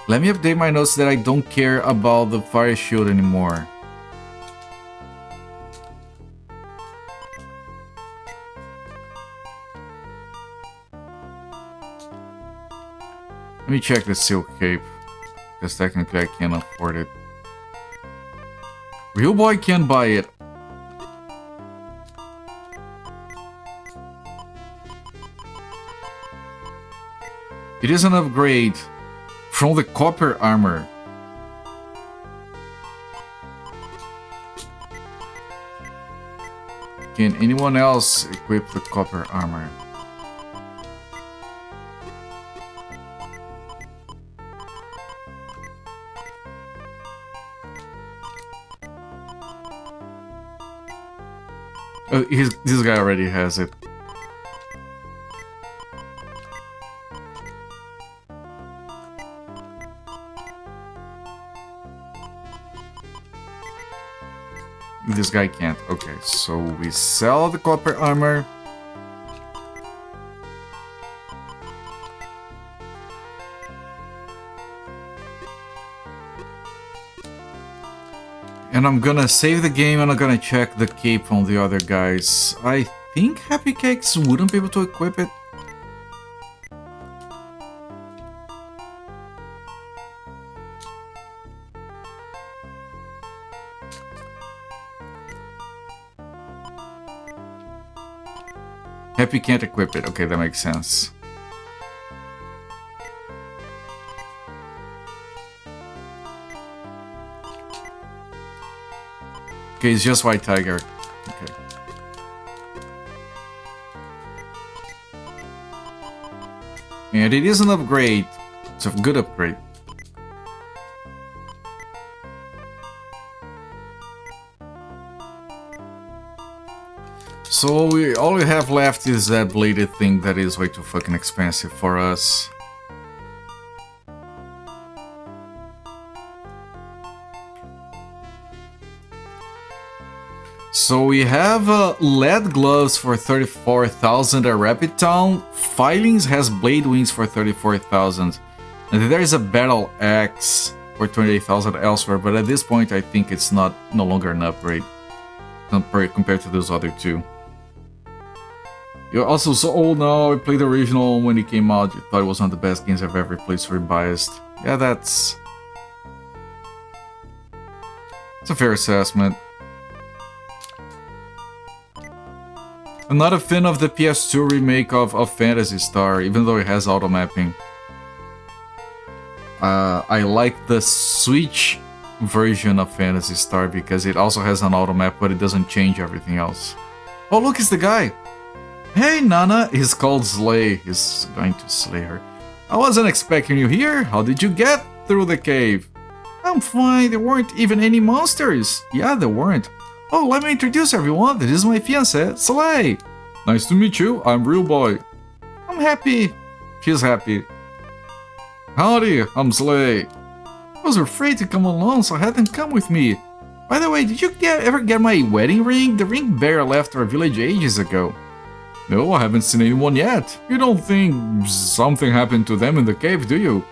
Let me update my notes that I don't care about the fire shield anymore. Let me check the silk cape, because technically I can't afford it. Real boy can buy it. It is an upgrade from the copper armor. Can anyone else equip the copper armor? Oh, this guy already has it. This guy can't. Okay, so we sell the copper armor. And And I'm gonna save the game and I'm gonna check the cape on the other guys. I think Happy Cakes wouldn't be able to equip it. Happy can't equip it. Okay, that makes sense. Okay, it's just White Tiger. Okay. And it is an upgrade. It's a good upgrade. So all we have left is that bladed thing that is way too fucking expensive for us. So we have lead gloves for 34,000 at Rapid Town. Filings has blade wings for 34,000. And there is a battle axe for 28,000 elsewhere, but at this point I think it's no longer an upgrade compared to those other two. You're also so old now. I played the original when it came out. You thought it was one of the best games I've ever played, so you're biased. Yeah, it's a fair assessment. I'm not a fan of the PS2 remake of Phantasy Star, even though it has auto mapping. I like the Switch version of Phantasy Star because it also has an auto map, but it doesn't change everything else. Oh, look, it's the guy! Hey, Nana! He's called Slay. He's going to slay her. I wasn't expecting you here. How did you get through the cave? I'm fine. There weren't even any monsters. Yeah, there weren't. Oh, let me introduce everyone. This is my fiancée, Slay. Nice to meet you. I'm Real Boy. I'm happy. She's happy. Howdy, I'm Slay. I was afraid to come alone, so I had them come with me. By the way, did you ever get my wedding ring? The ring bearer left our village ages ago. No, I haven't seen anyone yet. You don't think something happened to them in the cave, do you?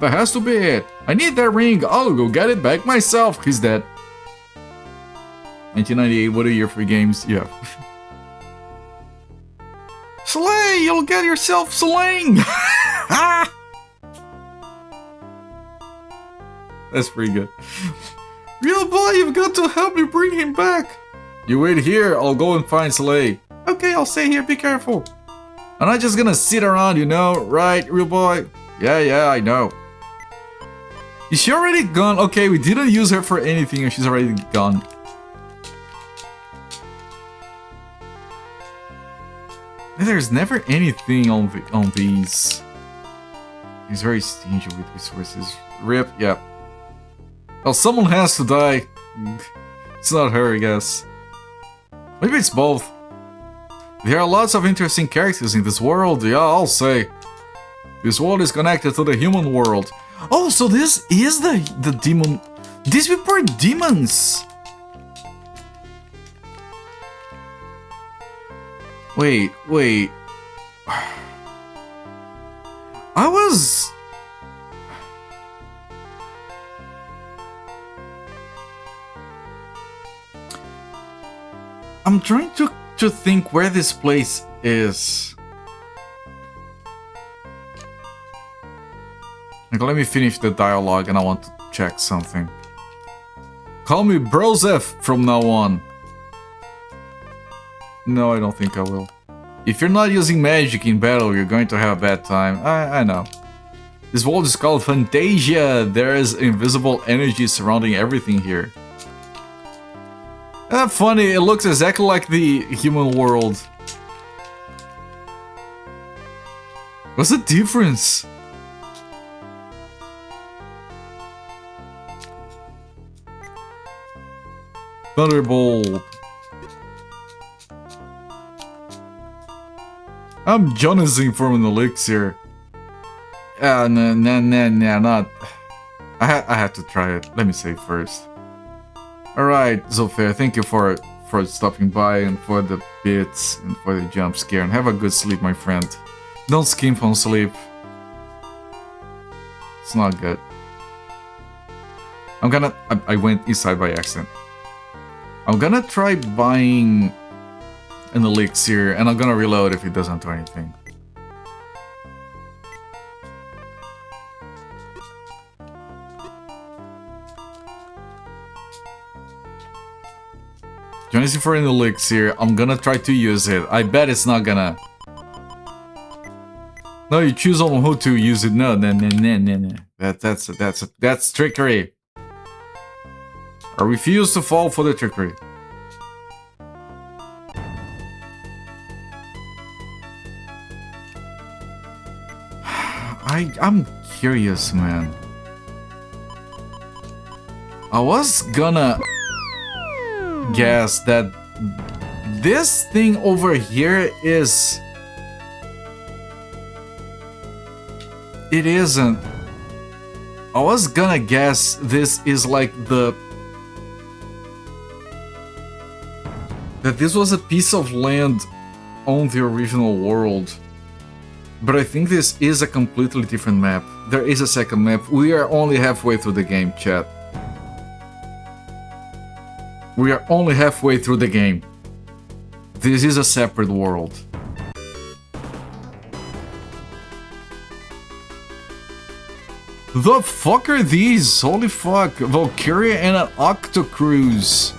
That has to be it. I need that ring. I'll go get it back myself. He's dead. 1998, what a year for games. Yeah. Slay, you'll get yourself slain. That's pretty good. Real Boy, you've got to help me bring him back. You wait here. I'll go and find Slay. Okay, I'll stay here, be careful. I'm not just gonna sit around, you know, right, Real Boy? Yeah, I know. Is she already gone? Okay, we didn't use her for anything and she's already gone. There's never anything on these. He's very stingy with resources. Rip, yeah. Well, someone has to die. It's not her, I guess. Maybe it's both. There are lots of interesting characters in this world, yeah, I'll say. This world is connected to the human world. Oh, so this is the demon. These people are demons. Wait. I'm trying to think where this place is. Like, let me finish the dialogue and I want to check something. Call me Brozef from now on. No, I don't think I will. If you're not using magic in battle, you're going to have a bad time. I know. This world is called Fantasia. There is invisible energy surrounding everything here. Funny, it looks exactly like the human world. What's the difference? Thunderbolt. I'm Jonasing from an elixir. No, not. I had to try it. Let me save first. Alright, Zofia, thank you for stopping by and for the bits and for the jump scare. And have a good sleep, my friend. Don't skimp on sleep. It's not good. I went inside by accident. I'm gonna try buying an elixir, and I'm gonna reload if it doesn't do anything. Join for an elixir. I'm gonna try to use it. I bet it's not gonna. No, you choose on who to use it. No. That's trickery. I refuse to fall for the trickery. I'm curious, man. I was gonna guess that this thing over here is... It isn't. I was gonna guess this is like the... That this was a piece of land on the original world. But I think this is a completely different map. There is a second map. We are only halfway through the game, chat. We are only halfway through the game. This is a separate world. The fuck are these? Holy fuck. Valkyria and an Octocruise.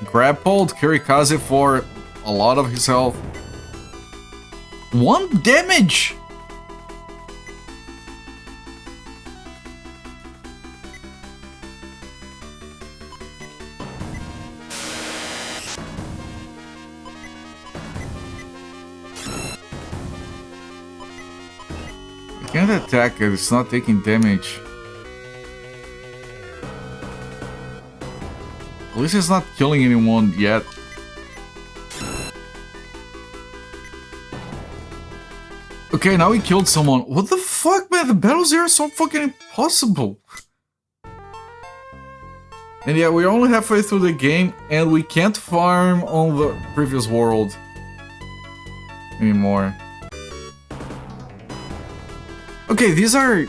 Grappled Kirikaze for a lot of his health. 1 damage! I can't attack it, it's not taking damage. At least it's not killing anyone yet. Okay, now he killed someone. What the fuck, man? The battles here are so fucking impossible. And yeah, we're only halfway through the game, and we can't farm on the previous world anymore. Okay, these are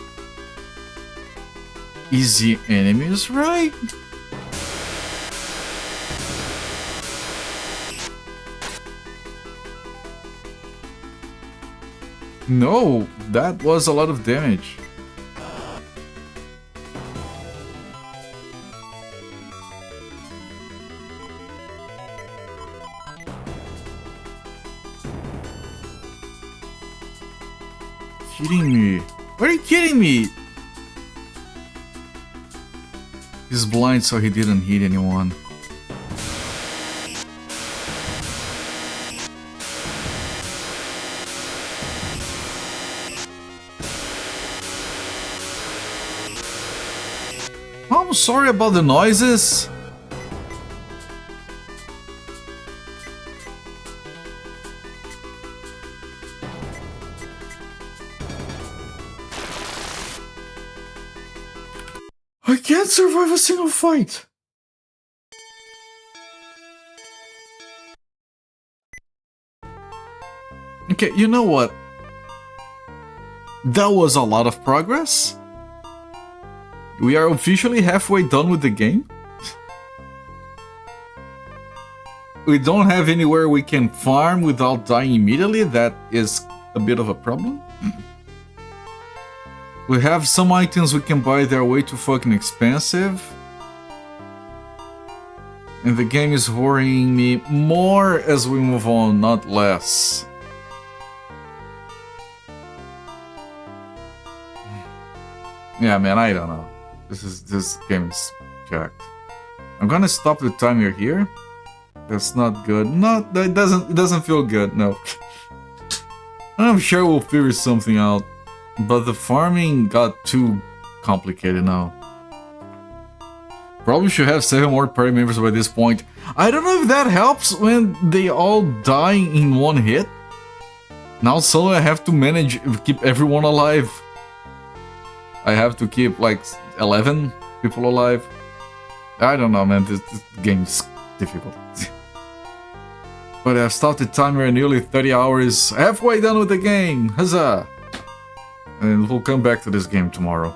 easy enemies, right? No, that was a lot of damage. Kidding me? Are you kidding me? He's blind, so he didn't hit anyone. I'm sorry about the noises. I can't survive a single fight. Okay, you know what? That was a lot of progress. We are officially halfway done with the game. We don't have anywhere we can farm without dying immediately. That is a bit of a problem. We have some items we can buy that are way too fucking expensive. And the game is worrying me more as we move on, not less. Yeah, man, I don't know. This game is jacked. I'm gonna stop the timer here. That's not good. No, it doesn't feel good, no. I'm sure we'll figure something out. But the farming got too complicated now. Probably should have 7 more party members by this point. I don't know if that helps when they all die in one hit. Now suddenly I have to manage keep everyone alive. I have to keep like 11 people alive. I don't know, man. This game is difficult. But I've started timer nearly 30 hours, halfway done with the game. Huzzah! And we'll come back to this game tomorrow.